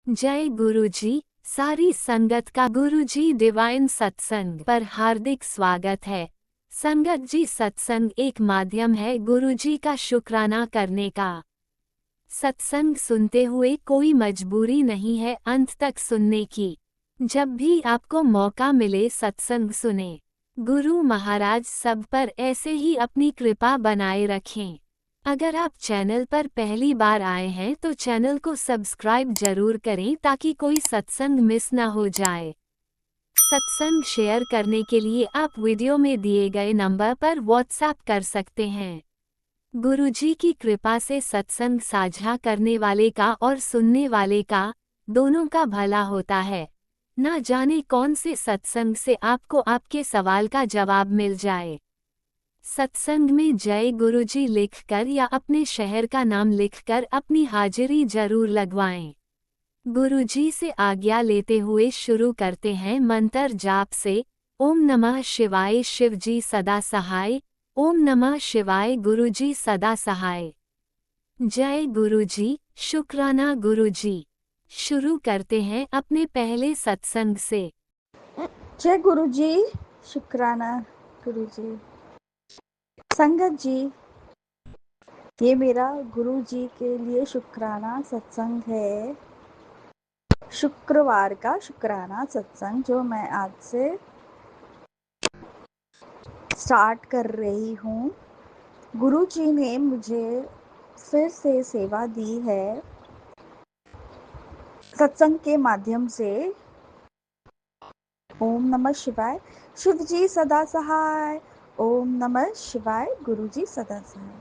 जय गुरुजी। सारी संगत का गुरुजी डिवाइन सत्संग पर हार्दिक स्वागत है। संगत जी, सत्संग एक माध्यम है गुरुजी का शुक्राना करने का। सत्संग सुनते हुए कोई मजबूरी नहीं है अंत तक सुनने की। जब भी आपको मौका मिले सत्संग सुने। गुरु महाराज सब पर ऐसे ही अपनी कृपा बनाए रखें। अगर आप चैनल पर पहली बार आए हैं तो चैनल को सब्सक्राइब जरूर करें ताकि कोई सत्संग मिस ना हो जाए। सत्संग शेयर करने के लिए आप वीडियो में दिए गए नंबर पर व्हाट्सएप कर सकते हैं। गुरुजी की कृपा से सत्संग साझा करने वाले का और सुनने वाले का दोनों का भला होता है। ना जाने कौन से सत्संग से आपको आपके सवाल का जवाब मिल जाए। सत्संग में जय गुरुजी लिखकर या अपने शहर का नाम लिखकर अपनी हाजिरी जरूर लगवाएं। गुरुजी से आज्ञा लेते हुए शुरू करते हैं मंत्र जाप से। ओम नमः शिवाय शिवजी सदा सहाय। ओम नमः शिवाय गुरुजी सदा सहाय। जय गुरुजी, शुक्राना गुरुजी। शुरू करते हैं अपने पहले सत्संग से। जय गुरुजी, शुक्राना गुरुजी। संगत जी, ये मेरा गुरुजी के लिए शुक्राना सत्संग है। शुक्रवार का शुक्राना सत्संग जो मैं आज से स्टार्ट कर रही हूँ। गुरुजी ने मुझे फिर से सेवा दी है सत्संग के माध्यम से। ओम नमः शिवाय शिवजी सदा सहाय। ओम नमः शिवाय गुरुजी सदा सहाय।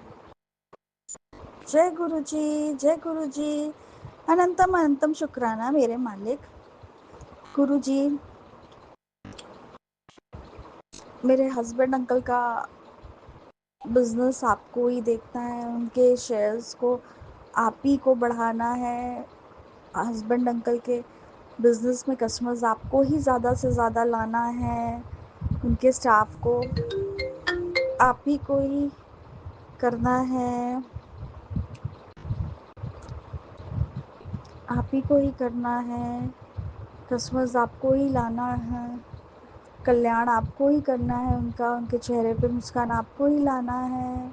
जय गुरुजी, जय गुरुजी। अनंतम अनंतम शुक्राना मेरे मालिक। गुरुजी, मेरे हस्बैंड अंकल का बिजनेस आपको ही देखना है, उनके शेयर्स को आप ही को बढ़ाना है। हस्बैंड अंकल के बिजनेस में कस्टमर्स आपको ही ज़्यादा से ज़्यादा लाना है। उनके स्टाफ को आप ही को ही करना है, आप ही को ही करना है। कस्टमर्स आपको ही लाना है, कल्याण आपको ही करना है उनका, उनके चेहरे पे मुस्कान आपको ही लाना है।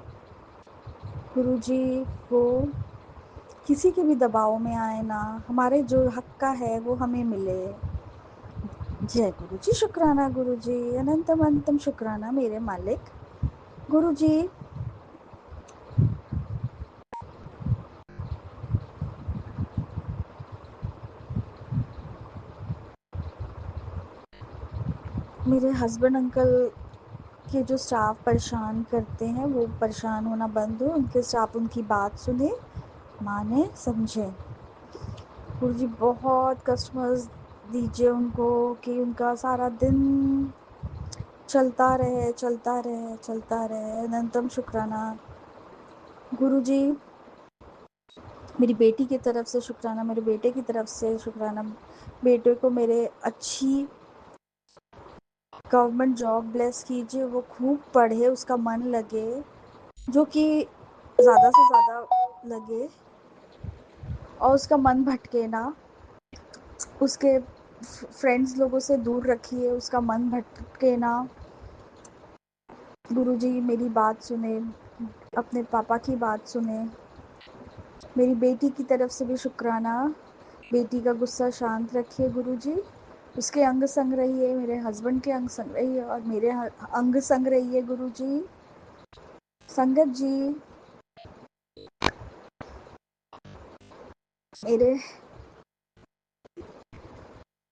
गुरुजी वो किसी के भी दबाव में आए ना, हमारे जो हक का है वो हमें मिले। जय गुरुजी, शुक्राना गुरुजी। अनंतम अनंतम शुक्राना मेरे मालिक। गुरुजी, मेरे हस्बैंड अंकल के जो स्टाफ परेशान करते हैं वो परेशान होना बंद हो, उनके स्टाफ उनकी बात सुने, माने, समझे। गुरुजी बहुत कस्टमर्स दीजिए उनको कि उनका सारा दिन चलता रहे, चलता रहे, चलता रहे। अनंतम शुक्राना गुरुजी। मेरी बेटी की तरफ से शुक्राना, मेरे बेटे की तरफ से शुक्राना। बेटे को मेरे अच्छी गवर्नमेंट जॉब ब्लेस कीजिए, वो खूब पढ़े, उसका मन लगे, जो कि ज़्यादा से ज़्यादा लगे, और उसका मन भटके ना। उसके फ्रेंड्स लोगों से दूर रखिए, उसका मन भटके ना। गुरुजी मेरी बात सुने, अपने पापा की बात सुने। मेरी बेटी की तरफ से भी शुक्राना, बेटी का गुस्सा शांत रखिए गुरुजी। उसके अंग संग रहिए, मेरे हस्बैंड के अंग संग रहिए और मेरे अंग संग रहिए गुरुजी। संगत जी, मेरे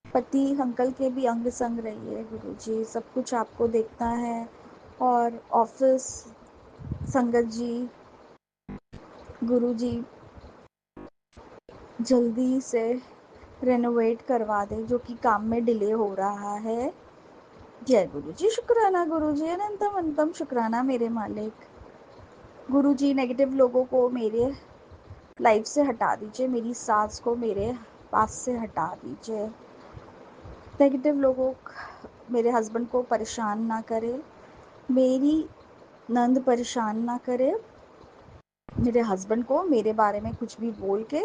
पति अंकल के भी अंग संग रहिए गुरुजी। सब कुछ आपको देखना है। और ऑफिस संगत जी, गुरुजी जल्दी से रेनोवेट करवा दे जो कि काम में डिले हो रहा है। जय गुरुजी, शुक्राना गुरुजी। अनंतम अनंतम शुक्राना मेरे मालिक। गुरुजी नेगेटिव लोगों को मेरे लाइफ से हटा दीजिए, मेरी सास को मेरे पास से हटा दीजिए। नेगेटिव लोगों मेरे हस्बैंड को परेशान ना करे, मेरी नंद परेशान ना करे, मेरे हस्बैंड को मेरे बारे में कुछ भी बोल के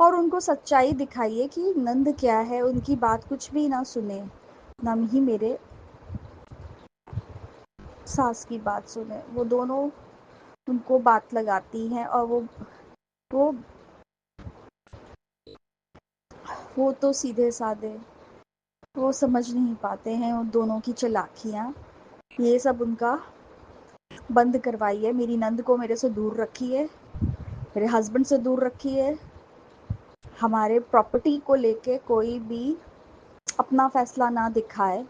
और उनको सच्चाई दिखाइए कि नंद क्या है, उनकी बात कुछ भी ना सुने, ना ही मेरे सास की बात सुने। वो दोनों उनको बात लगाती हैं और वो वो तो सीधे साधे, वो समझ नहीं पाते हैं उन दोनों की चालाकियाँ। ये सब उनका बंद करवाइए। मेरी नंद को मेरे से दूर रखिए, मेरे हस्बैंड से दूर रखिए। हमारे प्रॉपर्टी को लेके कोई भी अपना फैसला ना दिखाए,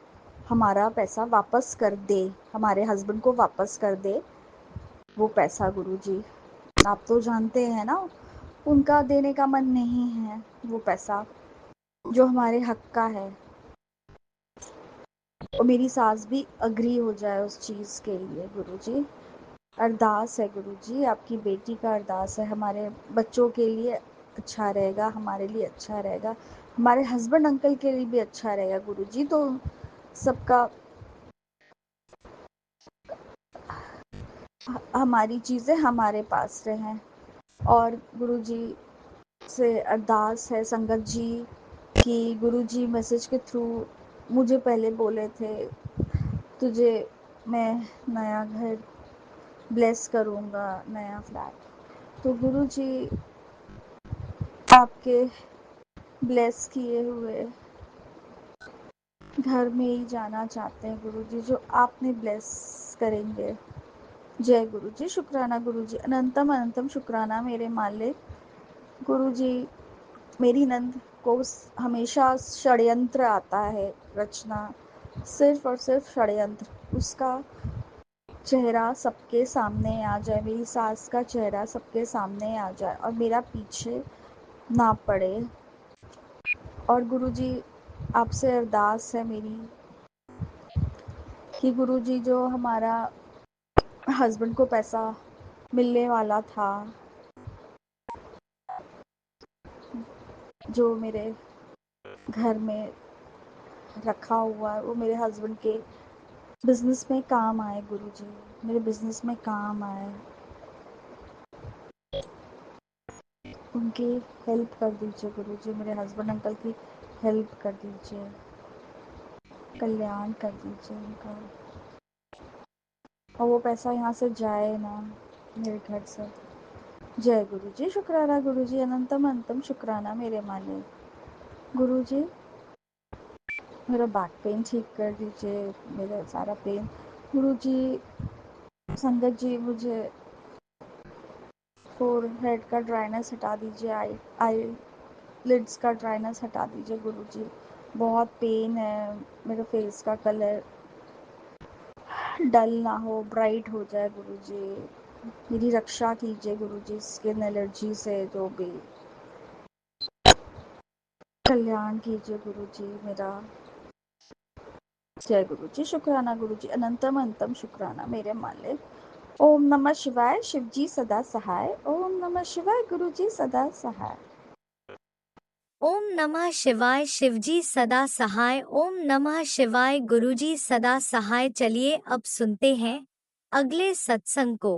हमारा पैसा वापस कर दे, हमारे हस्बैंड को वापस कर दे वो पैसा। गुरुजी आप तो जानते हैं ना, उनका देने का मन नहीं है वो पैसा जो हमारे हक का है। और मेरी सास भी अग्री हो जाए उस चीज़ के लिए। गुरुजी अरदास है, गुरुजी आपकी बेटी का अरदास है, हमारे बच्चों के लिए अच्छा रहेगा, हमारे लिए अच्छा रहेगा, हमारे हस्बैंड अंकल के लिए भी अच्छा रहेगा। गुरुजी तो सबका, हमारी चीज़ें हमारे पास रहें। और गुरुजी से अरदास है संगत जी कि गुरुजी मैसेज के थ्रू मुझे पहले बोले थे तुझे मैं नया घर ब्लेस करूँगा, नया फ्लैट। तो गुरुजी आपके ब्लेस किए हुए घर में ही जाना चाहते हैं गुरुजी, जो आपने ब्लेस करेंगे। जय गुरुजी, शुक्राना गुरुजी, अनंतम अनंतम शुक्राना मेरे मालिक। गुरुजी मेरी नंद को हमेशा षड्यंत्र आता है रचना, सिर्फ और सिर्फ षड्यंत्र। उसका चेहरा सबके सामने आ जाए, मेरी सास का चेहरा सबके सामने आ जाए और मेरा पीछे ना पड़े। और गुरुजी आपसे अरदास है मेरी कि गुरुजी जो हमारा हस्बैंड को पैसा मिलने वाला था, जो मेरे घर में रखा हुआ है, वो मेरे हस्बैंड के बिजनेस में काम आए। गुरुजी मेरे बिजनेस में काम आए, उनकी हेल्प कर दीजिए गुरुजी, मेरे हस्बैंड अंकल की हेल्प कर दीजिए, कल्याण कर दीजिए उनका। और वो पैसा यहाँ से जाए ना मेरे घर से। जय गुरुजी, शुक्राना गुरुजी, अनंतम अनंतम शुक्राना मेरे मालिक। गुरुजी मेरा बैक पेन ठीक कर दीजिए, मेरा सारा पेन। गुरुजी संगत जी मुझे फोरहेड का ड्राइनेस हटा दीजिए, आई लिड्स का ड्राइनेस हटा दीजिए गुरुजी। बहुत पेन है, मेरे फेस का कलर डल ना हो, ब्राइट हो जाए गुरुजी। मेरी रक्षा कीजिए गुरुजी, स्किन एलर्जी से जो भी कल्याण कीजिए गुरुजी मेरा। जय गुरुजी, शुक्राना गुरुजी, अनंतम अनंतम शुक्राना मेरे मालिक। ओम नमः शिवाय, शिवजी सदा सहाय। ओम नमः शिवाय, गुरुजी सदा सहाय। ओम नमः शिवाय, शिवजी सदा सहाय। ओम नमः शिवाय, गुरुजी सदा सहाय। चलिए अब सुनते हैं अगले सत्संग को।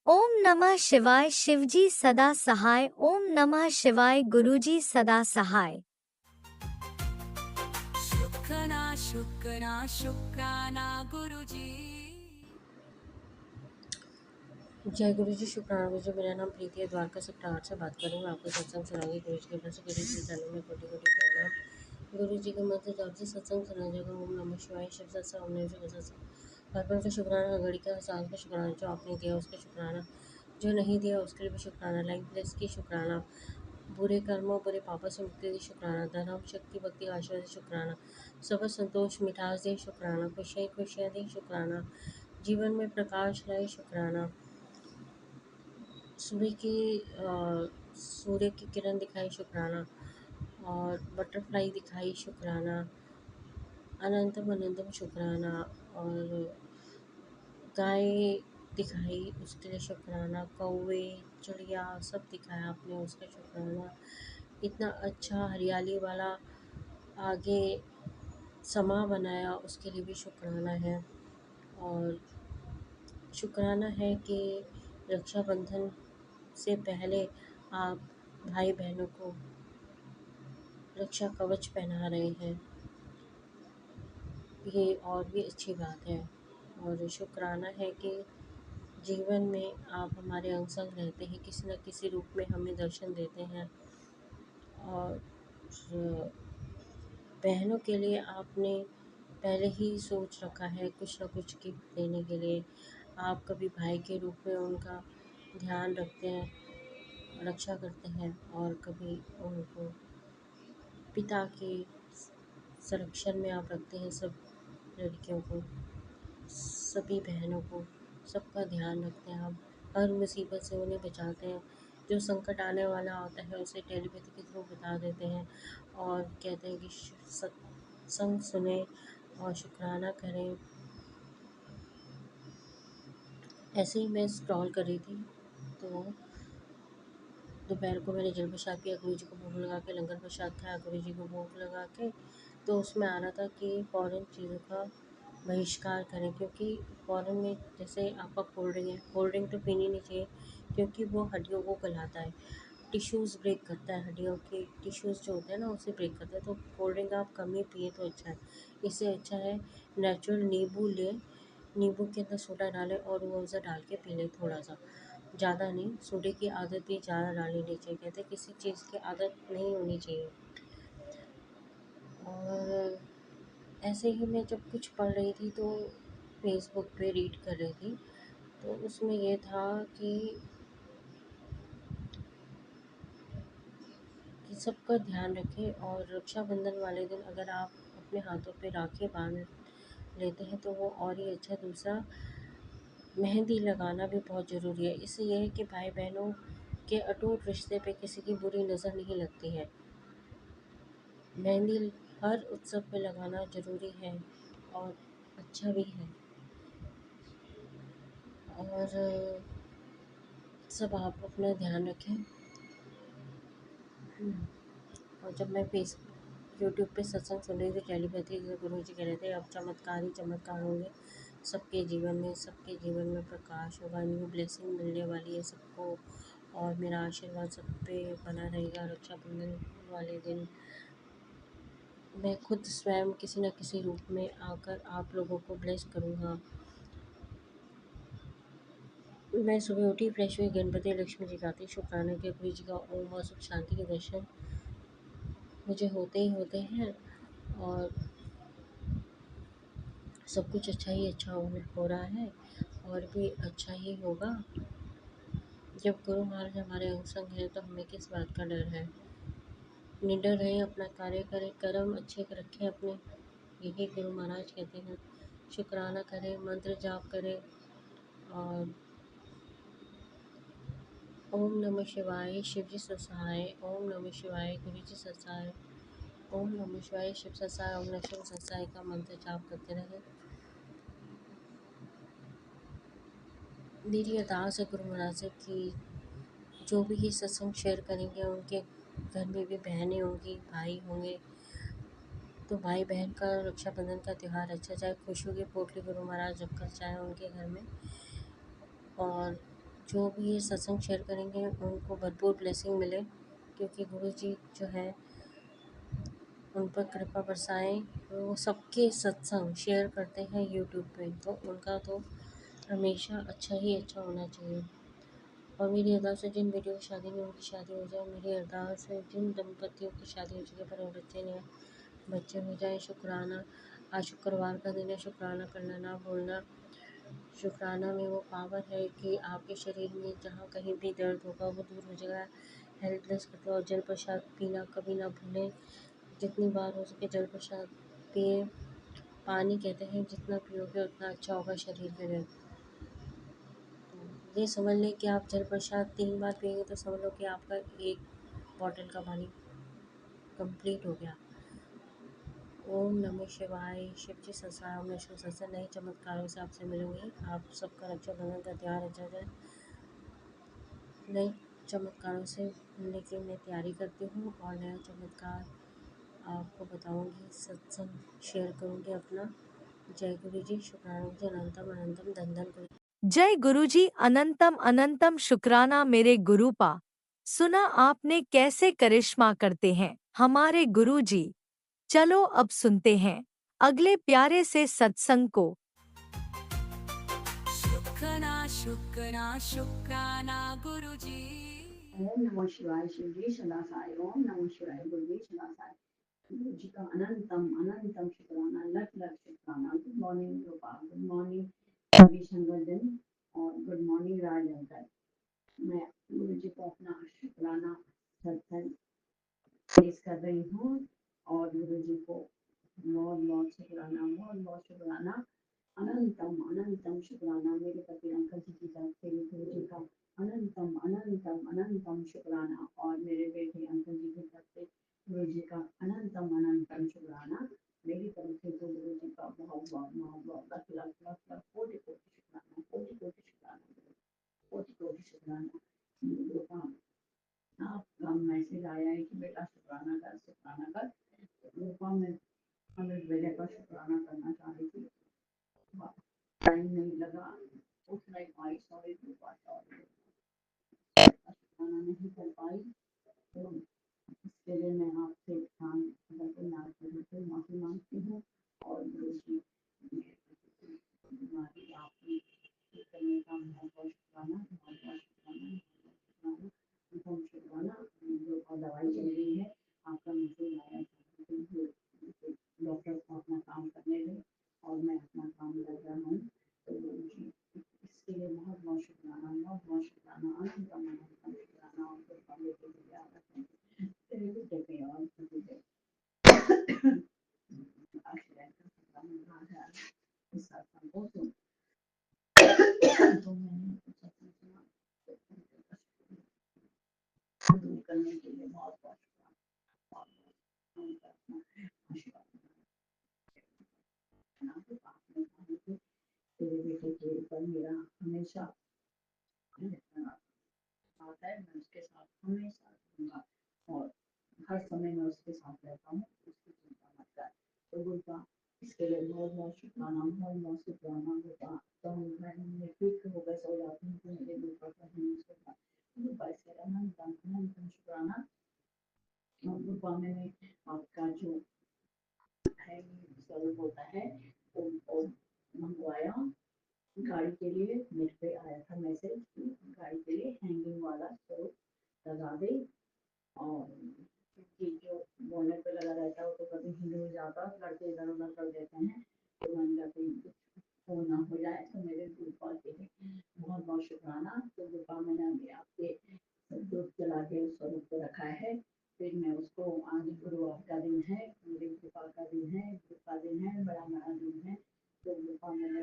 ओम नमः शिवाय, शिवजी सदा सहाय। ओम नमः शिवाय, गुरुजी सदा सहाय। शुक्राना शुक्राना शुक्राना गुरुजी। जय गुरु जी, शुक्राना गुरु जी। मेरा नाम प्रीति है, द्वारका से प्राण से बात कर रही हूँ। आपको सत्संग सुनाऊंगी। गुरु जी के पास गुरु जी चैनल में कोटि कोटि प्रणाम। गुरु जी के मंत्र जाप से सत्संग सुना जाएगा। ओम नमः शिवाय, शिव सत्संग, ओम नमः शिवाय सत्संग। हर पल का शुक्राना, घड़ी का साथ का शुक्राना, जो आपने दिया उसका शुक्राना, जो नहीं दिया उसके लिए भी शुक्राना। लाइफ ब्लेस की शुक्राना, बुरे कर्मों बुरे पापों से मुक्ति दी शुक्राना, धर्म शक्ति भक्ति आशीर्वाद शुक्राना, सब संतोष मिठास दे शुक्राना, खुशियाँ खुशियाँ दे शुक्राना, जीवन में प्रकाश लाए शुक्राना, सूर्य की किरण दिखाई शुक्राना, और बटरफ्लाई दिखाई शुक्राना, अनंतम अनंतम शुक्राना, और गाय दिखाई उसके लिए शुक्राना, कौवे चिड़िया सब दिखाया आपने उसका शुक्राना। इतना अच्छा हरियाली वाला आगे समा बनाया उसके लिए भी शुक्राना है। और शुक्राना है कि रक्षाबंधन से पहले आप भाई बहनों को रक्षा कवच पहना रहे हैं, ये और भी अच्छी बात है। और शुक्राना है कि जीवन में आप हमारे अंग संग रहते हैं, किसी न किसी रूप में हमें दर्शन देते हैं। और बहनों के लिए आपने पहले ही सोच रखा है कुछ न कुछ गिफ्ट देने के लिए। आप कभी भाई के रूप में उनका ध्यान रखते हैं, रक्षा करते हैं, और कभी उनको पिता के संरक्षण में आप रखते हैं। सब लड़कियों को, सभी बहनों को, सबका ध्यान रखते हैं आप। हर मुसीबत से उन्हें बचाते हैं। जो संकट आने वाला होता है उसे टेलीपैथी के थ्रू बता देते हैं और कहते हैं कि सत्संग सुने और शुक्राना करें। ऐसे ही मैं स्क्रॉल कर रही थी तो दोपहर को मैंने जल प्रसाद किया, गुरु जी को भोग लगा के लंगर प्रसाद खाया, गुरु जी को भोग लगा के। तो उसमें आ रहा था कि फ़ॉरेन चीज़ों का बहिष्कार करें, क्योंकि फ़ॉरेन में जैसे आपका कोल्ड ड्रिंक है, कोल्ड ड्रिंक तो पीनी नहीं चाहिए क्योंकि वो हड्डियों को गलाता है, टिश्यूज़ ब्रेक करता है, हड्डियों के टिश्यूज़ जो होते हैं ना उसे ब्रेक करता है। तो कोल्ड ड्रिंक आप कम ही पिए तो अच्छा है। इससे अच्छा है नेचुरल नींबू लें, नींबू के अंदर सोडा डालें और रूह अफ़ज़ा डाल के पी लें थोड़ा सा, ज़्यादा नहीं। सोडे की आदत भी ज़्यादा डालनी नहीं चाहिए, कहते हैं किसी चीज़ की आदत नहीं होनी चाहिए। और ऐसे ही मैं जब कुछ पढ़ रही थी तो फेसबुक पे रीड कर रही थी, तो उसमें ये था कि सबका ध्यान रखें। और रक्षाबंधन वाले दिन अगर आप अपने हाथों पे राखी बांध लेते हैं तो वो और ही अच्छा। दूसरा, मेहंदी लगाना भी बहुत ज़रूरी है। इससे यह है कि भाई बहनों के अटूट रिश्ते पे किसी की बुरी नज़र नहीं लगती है। मेहंदी हर उत्सव पे लगाना ज़रूरी है और अच्छा भी है। और सब आप अपना ध्यान रखें। और जब मैं यूट्यूब पे सत्संग सुन रही थी टेलीपैथी के, गुरु जी कह रहे थे अब चमत्कार ही चमत्कार होंगे सबके जीवन में, सबके जीवन में प्रकाश होगा, न्यू ब्लेसिंग मिलने वाली है सबको। और मेरा आशीर्वाद सब पे बना रहेगा। रक्षाबंधन वाले दिन मैं खुद स्वयं किसी न किसी रूप में आकर आप लोगों को ब्लेस करूँगा। मैं सुबह उठी, फ्रेश हुई, गणपति लक्ष्मी जी गाती, शुक्राना के गुरु जी का ओम और सुख शांति के दर्शन मुझे होते ही होते हैं। और सब कुछ अच्छा ही अच्छा हो रहा है और भी अच्छा ही होगा। जब गुरु महाराज हमारे अंग संग हैं तो हमें किस बात का डर है। निडर रहें, अपना कार्य करें, कर्म अच्छे रखें अपने, यही गुरु महाराज कहते हैं। शुक्राना करें, मंत्र जाप करें। और ओम नमः शिवाय, शिव जी सहाय, ओम नमः शिवाय, गुरु जी सहाय, ओम नमः शिवाय, शिव सहाय, ओम नमः शिव सहाय का मंत्र जाप करते रहें। मेरी अरदास है गुरु महाराज से कि जो भी ये सत्संग शेयर करेंगे उनके घर में भी बहनें होंगी, भाई होंगे, तो भाई बहन का रक्षाबंधन का त्यौहार अच्छा जाए, खुशियों की पोटली गुरु महाराज रखकर जाए उनके घर में। और जो भी ये सत्संग शेयर करेंगे उनको भरपूर ब्लेसिंग मिले, क्योंकि गुरु जी जो है उन पर कृपा बरसाएं। वो सबके सत्संग शेयर करते हैं यूट्यूब पे, तो उनका तो हमेशा अच्छा ही अच्छा होना चाहिए। और मेरी अरदास है जिन बेटियों की शादी में उनकी शादी हो जाए। मेरी अरदास है जिन दंपतियों की शादी हो चुकी है पर वो बच्चे नहीं हैं, बच्चे हो जाए। शुक्राना, आज शुक्रवार का दिन है, शुक्राना करना ना भूलना। शुक्राना में वो पावर है कि आपके शरीर में जहाँ कहीं भी दर्द होगा वो दूर हो जाएगा। हेल्पलेस करते और जल प्रसाद पीना कभी ना भूलें। जितनी बार हो सके जल प्रसाद पिए। पानी कहते हैं जितना पियोगे उतना अच्छा होगा शरीर के लिए। ये समझ लें कि आप जल प्रसाद 3 बार पिएंगे तो समझ लो कि आपका 1 बॉटल का पानी कंप्लीट हो गया। ओम नमः शिवाय, शिव जी ससाय, ओम नमः शिव ससाय। नए चमत्कारों से आपसे मिलूंगी। आप सबका रक्षाबंधन का त्यौहार अच्छा जाए। नए चमत्कारों से मिलने की मैं तैयारी करती हूँ और नया चमत्कार आपको बताऊँगी, सत्संग शेयर करूँगी अपना। जय गुरु जी, शुक्राना जी, अनंतम अनंतम धन धन गुरु। जय गुरुजी, अनंतम अनंतम शुक्राना मेरे गुरुपा। सुना आपने कैसे करिश्मा करते हैं हमारे गुरुजी। चलो अब सुनते हैं अगले प्यारे से सत्संग को। शुक्राना शुक्राना शुक्राना गुरुजी। ओम नमः शिवाय शिव जी सदा साई। ओम नमः शिवाय गुरु जी सदा साई। गुरु जी का अनंतम अनंतम शुक्राना, लख लख शुक्राना। Good morning Gopal, good morning सभी संगठन और गुड मॉर्निंग राज अंकल। मैं गुरु जी को अपना शुक्राना सत्संग पेश कर रही हूँ और गुरु जी को बहुत बहुत शुक्राना, बहुत बहुत शुक्राना, अनंतम अनंतम शुक्राना। मेरे पति अंकल जी की तरफ से गुरु जी का अनंतम अनंतम अनंतम शुक्राना और मेरे बेटे अंकल जी की तरफ से गुरु जी का अनंतम अनंतम शुक्राना। मेरी तरफ से तो गुरु जी का बहुत बहुत बहुत बहुत लख लख लख लख कोटि कोटि शुक्राना, कोटि कोटि शुक्राना, कोटि कोटि शुक्राना। आपका मैसेज आया है कि बेटा शुक्राना कर, शुक्राना कर। रूपा में हमें बेटे का शुक्राना करना चाह रही थी, टाइम नहीं लगा, उठ नहीं पाई, सॉरी रूपा, सॉरी शुक्राना नहीं कर पाई। तो इसके लिए मैं आपसे ध्यान करके आपसे माफी मांगती हूँ और गुरु जी बीमारी आपने ठीक करने का बहुत बहुत शुक्राना, बहुत बहुत शुक्राना, बहुत बहुत शुक्राना। जो और दवाई चल रही है, आपका मैसेज आया था, डॉक्टर को अपना काम करने दें और मैं अपना काम कर रहा हूँ। तो गुरु जी इसके लिए बहुत बहुत शुक्राना, बहुत बहुत शुक्राना, अनंतम अनंतम शुक्राना। और फिर पहले के लिए याद रखें तेरे बेटे पे और सभी पे आशीर्वाद का शुक्राना है। इस सत्संग को सुन तो मैंने सत्संग सुना, दूर करने के लिए बहुत बहुत शुक्राना, बहुत बहुत आशीर्वाद। आपने कहा कि तेरे बेटे के ऊपर मेरा हमेशा साथ है, मैं उसके साथ हमेशा रहूंगा और हर समय मैं उसके साथ रहता हूँ, उसकी चिंता मत कर। तो गुरुपा इसके लिए बहुत बहुत शुक्राना, बहुत बहुत शुक्राना गुरुपा। तो मैं ठीक हो गए, सो जाती हूँ तो मेरे गुरुपा का गुरुपा इसके लिए अनंतम अनंतम शुक्राना। गुरुपा मैंने आपका जो है स्वरूप होता है वो मंगवाया गाड़ी के लिए। मेरे पे आया था मैसेज कि गाड़ी के लिए हैंगिंग वाला स्वरूप लगा दे। और क्योंकि जो बोनट पे लगा रहता है वो तो कभी हिल नहीं जाता, लड़के इधर उधर कर देते हैं, तो मैंने कहा कुछ हो ना हो जाए। तो मेरे गुरुपाल के लिए बहुत बहुत शुक्राना। तो गुरुपाल मैंने अभी आपके दूध जला के उस स्वरूप को रखा है, फिर मैं उसको आज गुरुवार का दिन है, मेरे गुरुपाल का दिन है, गुरु का दिन है, बड़ा बड़ा दिन है। तो गुरुपाल मैंने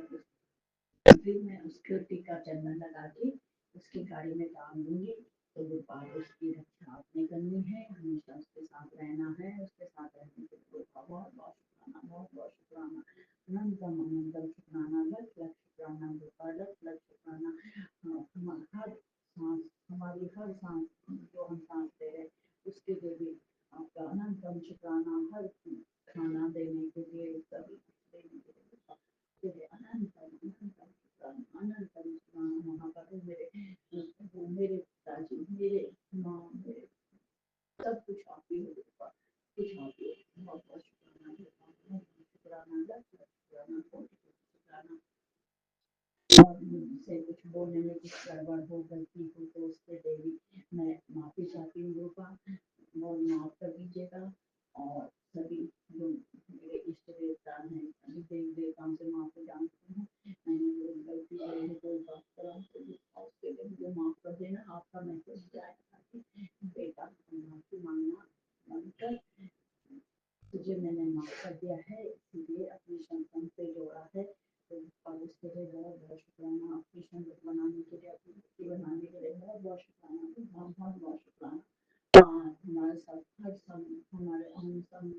फिर मैं उसके टीका चंदन लगा के उसकी गाड़ी में डाल दूंगी। तो गोपाल उसकी रक्षा आपने करनी है, हमेशा उसके साथ रहना है, उसके साथ रहने के लिए बहुत बहुत शुक्राना, बहुत बहुत शुक्राना, अनंतम अनंतम शुक्राना, लख लख शुक्राना गोपाल, लख लख शुक्राना। हर सांस, हमारी हर सांस जो हम सांस ले रहे उसके लिए भी आपका अनंतम शुक्राना। हर खाना देने के लिए, सभी देने के लिए अनंतम अनंतम शुक्राना, अनंतम शुक्राना। महाप्रभु मेरे पिताजी, मेरे माँ, मेरे सब कुछ आप ही हो, कुछ आप ही हो। बहुत बहुत शुक्राना, बहुत बहुत शुक्राना, लख लख शुक्राना, कोटि कोटि शुक्राना। और मुझसे कुछ बोलने में कुछ गड़बड़ हो, गलती हो तो उसके लिए भी मैं माफी चाहती हूँ रूपा, बहुत माफ कर दीजिएगा। और सभी जो मेरे इष्ट देवता हैं, सभी देवी देवताओं से माफी जानती हूँ। मैंने जो गलती करी है, कोई बात करा तो उसके लिए मुझे माफ कर देना। आपका मैसेज जाएगा कि बेटा माफी मांगना बंद कर, तुझे मैंने माफ कर दिया है, इसलिए अपनी संतान से जोड़ा है। तो उसके लिए बहुत बहुत शुक्राना, अपनी संगत बनाने के लिए, अपनी भक्ति बनाने के लिए बहुत बहुत शुक्राना, बहुत बहुत बहुत शुक्राना। हमारे साथ हर समय, हमारे हम सब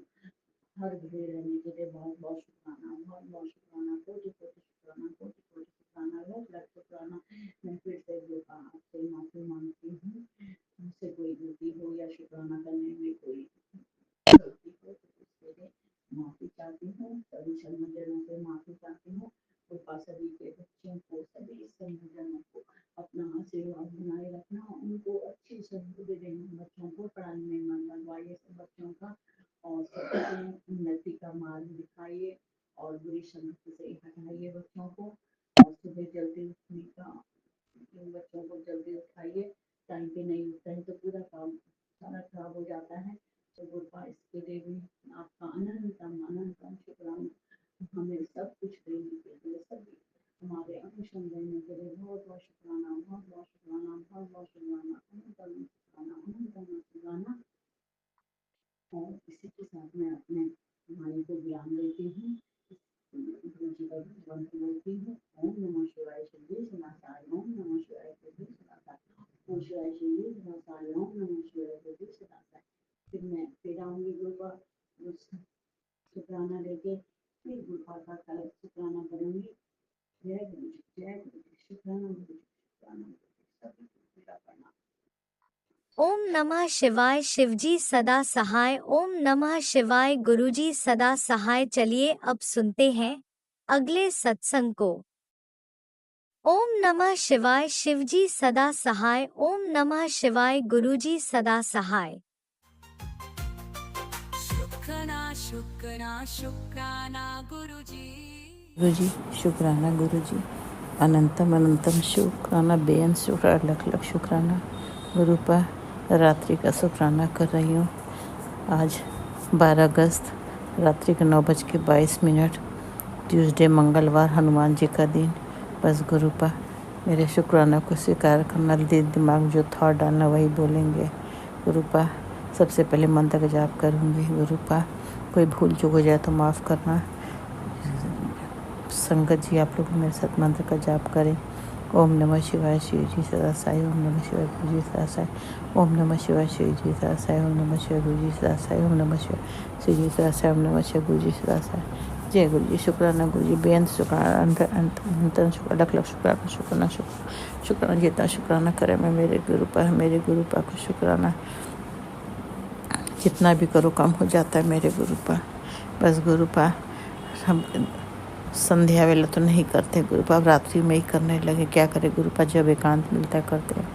हर घड़ी रहने के लिए बहुत बहुत शुक्राना, बहुत बहुत शुक्राना, कोटि कोटि शुक्राना, कोटि कोटि शुक्राना, लख लख शुक्राना। मैं फिर से आपसे माफी मांगती हूँ, मुझसे कोई गलती हो या शुक्राना करने में कोई गलती हो तो उसके लिए माफी चाहती हूँ। सभी संगठनों से माफी चाहती हूँ। कृपा सभी के बच्चों को, सभी संगठनों को अपना आशीर्वाद बनाए रखना, उनको अच्छी सद्बुद्धि देना, बच्चों को पढ़ाई में मन लगवाइए सब बच्चों का, और सबको उन्नति का मार्ग दिखाइए और बुरी संगत से हटाइए बच्चों को। और सुबह जल्दी उठने का, बच्चों को जल्दी उठाइए, टाइम पे नहीं उठता है तो पूरा काम सारा खराब हो जाता है। तो गुरुपा इसके लिए भी आपका अनंतम अनंतम शुक्राना, हमें सब कुछ देने के लिए, सभी हमारे अनुसंग देने के लिए बहुत बहुत शुक्राना, बहुत बहुत शुक्राना, बहुत बहुत शुक्राना, अनंतम शुक्राना, अनंतम शुक्राना। और इसी के साथ मैं अपने भाई को ज्ञान देती हूँ, गुरु जी का मंत्र बोलती हूँ। ओम नमः शिवाय शिवजी सदासाय, ओम नमः शिवाय शिवजी सदासाय, ओम शिवाय शिवजी सदासाय, ओम नमः शिवाय शिवजी सदासाय। फिर आऊंगी गुरु का शुक्राना लेके, फिर गुरु का कल शुक्राना करूंगी। जय गुरु जी, जय गुरु जी, शुक्राना गुरु जी, शुक्राना गुरु जी, सभी को मेरा प्रणाम। ओम नमः शिवाय शिवजी सदा सहाय। ओम नमः शिवाय गुरुजी सदा सहाय। चलिए अब सुनते हैं अगले सत्संग को। ओम नमः शिवाय शिवजी सदा सहाय। ओम नमः शिवाय गुरुजी सदा सहाय। शुक्राना गुरुजी। गुरुजी शुक्राना गुरुजी, अनंतम अनंतम शुक्राना, बेअंत शुक्राना, लख लख शुक्राना गुरु पर रात्रि का शुक्राना कर रही हूँ। आज 12 अगस्त रात्रि के 9:22, ट्यूसडे मंगलवार, हनुमान जी का दिन। बस गुरु पर मेरे शुक्राना को स्वीकार करना, दिमाग में जो थॉट डालना वही बोलेंगे। गुरु पर सबसे पहले मंत्र का जाप करूँगी। गुरु पर कोई भूल चूक हो जाए तो माफ़ करना। संगत जी आप लोग मेरे साथ मंत्र का जाप करें। ओम नमः शिवाय शिव जी सदा साई, ओम नमः शिवाय गुरु जी सदा साई, ओम नमः शिवाय शिव जी सदा साई, ओम नमः शिवाय गुरु जी सदा साई, ओम नमः शिवाय शिव जी सदा साई, ओम नमः शिवाय गुरु जी सदा साई। जय गुरु जी, शुक्राना गुरु जी, बेअंत शुक्राना, अंत शुक्राना, लख लख शुक्राना, शुक्राना जितना शुक्राना करे मैं मेरे गुरु पर को शुक्राना जितना भी करो कम हो जाता है मेरे गुरु पर। बस गुरु पर हम संध्या वेला तो नहीं करते गुरु पर, अब रात्रि में ही करने लगे। क्या करें गुरु पर, जब एकांत मिलता है करते हैं।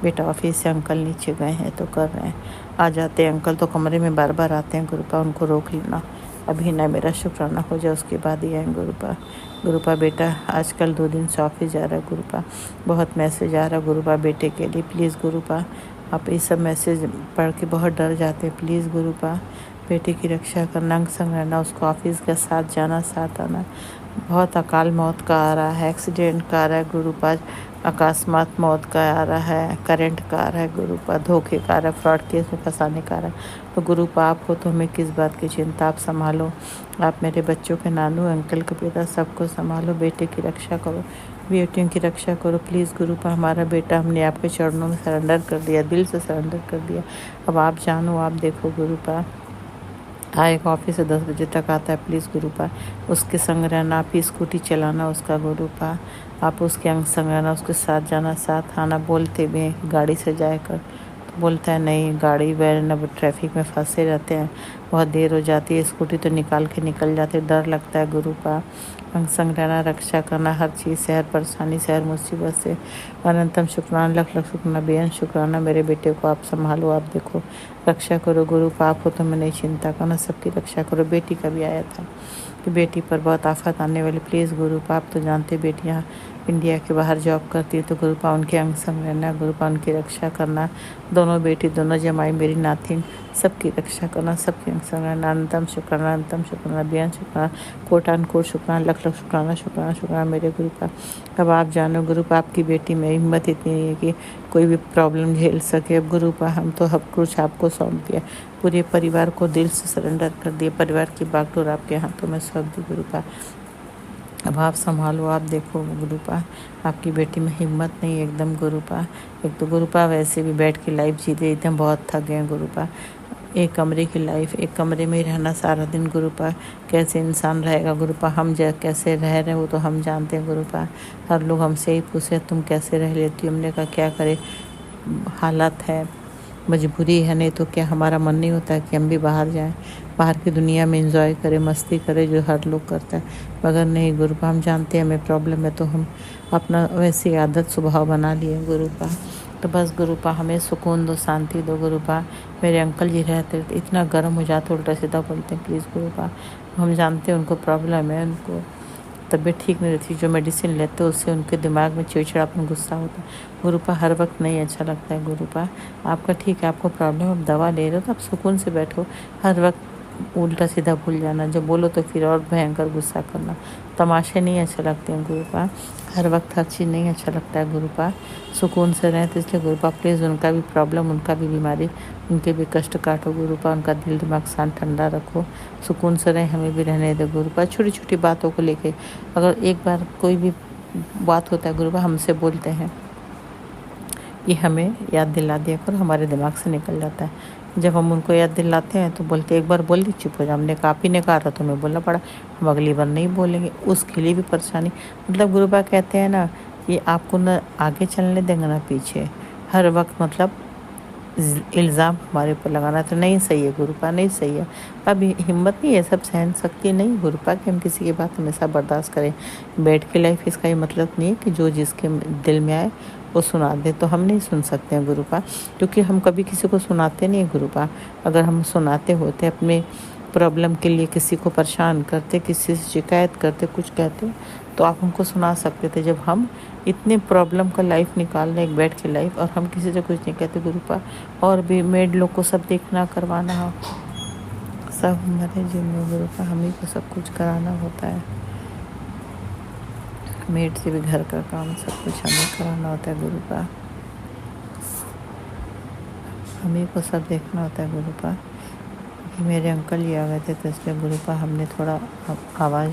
बेटा ऑफिस से अंकल नीचे गए हैं तो कर रहे हैं, आ जाते हैं अंकल तो कमरे में बार बार आते हैं गुरु पर, उनको रोक लेना। अभी ना मेरा शुक्राना हो जाए उसके बाद ही आए गुरु पर। गुरु पर बेटा आजकल 2 दिन से ऑफिस जा रहा है गुरु पर, बहुत मैसेज आ रहा है गुरु पर बेटे के लिए। प्लीज़ गुरु पर आप ये सब मैसेज पढ़ के बहुत डर जाते हैं। प्लीज़ गुरु पर बेटे की रक्षा करना, अंग संग रहना, उसको ऑफिस का साथ जाना साथ आना। बहुत अकाल मौत का आ रहा है, एक्सीडेंट का आ रहा है गुरु पर, अकस्मात मौत का आ रहा है, करंट का आ रहा है गुरु पर, धोखे का आ रहा है, फ्रॉड केस में फंसाने का आ रहा है। तो गुरु पर आप हो तो हमें किस बात की चिंता, आप संभालो। आप मेरे बच्चों के नानू अंकल के पिता सबको संभालो, बेटे की रक्षा करो, बेटियों की रक्षा करो। प्लीज़ गुरु पर हमारा बेटा हमने आपके चरणों में सरेंडर कर दिया, दिल से सरेंडर कर दिया। अब आप जानो, आप देखो गुरु पर। आएगा ऑफिस से 10 बजे तक आता है, प्लीज़ गुरु पर उसके संग रहना, आप ही स्कूटी चलाना उसका गुरु पर, आप उसके अंग संग रहना, उसके साथ जाना साथ आना। बोलते भी हैं कि गाड़ी से जाए कर, तो बोलता है नहीं, गाड़ी वैन ट्रैफिक में फंसे रहते हैं, बहुत देर हो जाती है, स्कूटी तो निकाल के निकल जाते, डर लगता है गुरु पर। अंग संग रहना, रक्षा करना, हर चीज़ से, हर परेशानी से, हर मुसीबत से अनंतम शुक्राना, लख लख शुक्राना, बेअंत शुक्राना। मेरे बेटे को आप संभालो, आप देखो, रक्षा करो गुरु। पाप हो तो मैं नहीं चिंता करना, सबकी रक्षा करो। बेटी का भी आया था कि बेटी पर बहुत आफत आने वाली, प्लीज़ गुरु पाप तो जानते बेटियाँ इंडिया के बाहर जॉब करती है, तो गुरु पा उनके अंग संग रहना, गुरु पा उनकी रक्षा करना। दोनों बेटी, दोनों जमाई, मेरी नातिन, सबकी रक्षा करना, सबके अंग संग रहना। अनंतम शुक्राना, अनंतम शुक्राना, बेअंत शुक्राना, कोटान कोट शुक्राना, लख लख शुक्राना, शुक्राना शुक्राना मेरे गुरु पा। अब आप जानो गुरु पा, आपकी बेटी में हिम्मत इतनी नहीं है कि कोई भी प्रॉब्लम झेल सके। अब गुरु पा हम तो सब कुछ आपको सौंप दिया, पूरे परिवार को दिल से सरेंडर कर दिया, परिवार की बागडोर आपके हाथों में सौंप दी गुरु पा। अब आप संभालो, आप देखो गुरु पा। आपकी बेटी में हिम्मत नहीं एकदम गुरु पा। एक तो गुरु पा वैसे भी बैठ के लाइफ जी रही थी, हम बहुत थक गए गुरु पा। एक कमरे की लाइफ, एक कमरे में ही रहना सारा दिन गुरु पा, कैसे इंसान रहेगा गुरु पा। हम कैसे रह रहे वो तो हम जानते हैं गुरु पा। हर लोग हमसे ही पूछे तुम कैसे रह लेती हो, हमने कहा क्या करे, हालत है। मजबूरी है, नहीं तो क्या हमारा मन नहीं होता है कि हम भी बाहर जाएं, बाहर की दुनिया में एंजॉय करें, मस्ती करें जो हर लोग करता है। मगर नहीं गुरुपा, हम जानते हैं हमें प्रॉब्लम है तो हम अपना वैसी आदत स्वभाव बना लिए गुरुपा। तो बस गुरुपा हमें सुकून दो, शांति दो गुरुपा। मेरे अंकल जी रहते इतना गर्म हो जाते, उल्टा सीधा बोलते हैं, प्लीज़ गुरुपा। हम जानते हैं उनको प्रॉब्लम है, उनको तबीयत ठीक नहीं रहती, जो मेडिसिन लेते हैं उससे उनके दिमाग में चिड़चिड़ापन, गुस्सा होता है गुरुपा। हर वक्त नहीं अच्छा लगता है गुरुपा। आपका ठीक है, आपको प्रॉब्लम, आप दवा ले रहे हो तो आप सुकून से बैठो। हर वक्त उल्टा सीधा भूल जाना, जब बोलो तो फिर और भयंकर गुस्सा करना, तमाशे नहीं अच्छे लगते हैं गुरुपा। हर वक्त हर चीज़ नहीं अच्छा लगता है गुरुपा। सुकून से रहें, तो इसलिए गुरुपा प्लीज़ उनका भी प्रॉब्लम, उनका भी बीमारी, उनके भी कष्ट काटो गुरुपा। उनका दिल दिमाग शांत ठंडा रखो, सुकून से रहें, हमें भी रहने दो गुरुपा। छोटी छोटी बातों को लेके अगर एक बार कोई भी बात होता है गुरुपा, हमसे बोलते हैं, ये हमें याद दिला दिया करो, हमारे दिमाग से निकल जाता है। जब हम उनको याद दिलाते हैं तो बोलते एक बार बोल दी, चुप हो जा, हमने कहा, आप ही ने कहा था तो हमें बोलना पड़ा, हम अगली बार नहीं बोलेंगे, उसके लिए भी परेशानी। मतलब गुरुपा कहते हैं ना कि आपको न आगे चलने देंगे ना पीछे, हर वक्त मतलब इल्ज़ाम हमारे ऊपर लगाना तो नहीं सही है गुरुपा, नहीं सही है। अब हिम्मत नहीं है, सब सहन शक्ति नहीं गुरुपा कि हम किसी की बात हमेशा बर्दाश्त करें। बैठ के लाइफ इसका ये मतलब नहीं है कि जो जिसके दिल में आए वो सुना दे, तो हम नहीं सुन सकते हैं गुरुपा, क्योंकि हम कभी किसी को सुनाते नहीं गुरुपा। अगर हम सुनाते होते अपने प्रॉब्लम के लिए, किसी को परेशान करते, किसी से शिकायत करते, कुछ कहते, तो आप हमको सुना सकते थे। जब हम इतने प्रॉब्लम का लाइफ निकाल रहे एक बेड की लाइफ, और हम किसी से कुछ नहीं कहते गुरुपा, और भी मेड लोग को सब देखना करवाना हो, सब हमारे जिम्मे गुरुपा, हम ही को सब कुछ कराना होता है। मेड से भी घर का काम सब कुछ हमें कराना होता है गुरुपा, हम ही को सब देखना होता है गुरुपा। मेरे अंकल जी आ गए थे तो इसलिए गुरुपा हमने थोड़ा आवाज़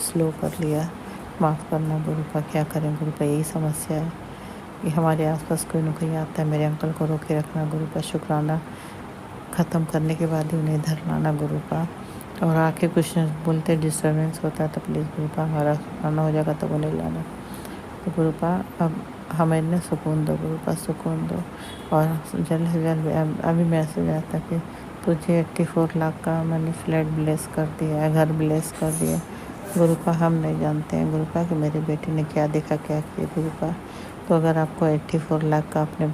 स्लो कर लिया, माफ़ करना गुरुपा। क्या करें गुरुपा, यही समस्या है कि हमारे आसपास कोई न कोई आता है। मेरे अंकल को रोके रखना गुरुपा, शुक्राना ख़त्म करने के बाद ही उन्हें इधर लाना गुरुपा। और आके कुछ बोलते डिस्टर्बेंस होता है तो प्लीज़ गुरुपा, हमारा शुक्राना हो जाएगा तो उन्हें लाना। तो गुरुपा अब हमें न सुकून दो गुरुपा, सुकून दो। और जल्द से जल्द अभी मैसेज आता कि तुझे 84 लाख का मैंने फ्लैट ब्लेस कर दिया है, घर ब्लेस कर दिया गुरुपा। हम नहीं जानते हैं गुरुपा कि मेरे बेटे ने क्या देखा, क्या किया गुरुपा। तो अगर आपको 84 लाख का अपने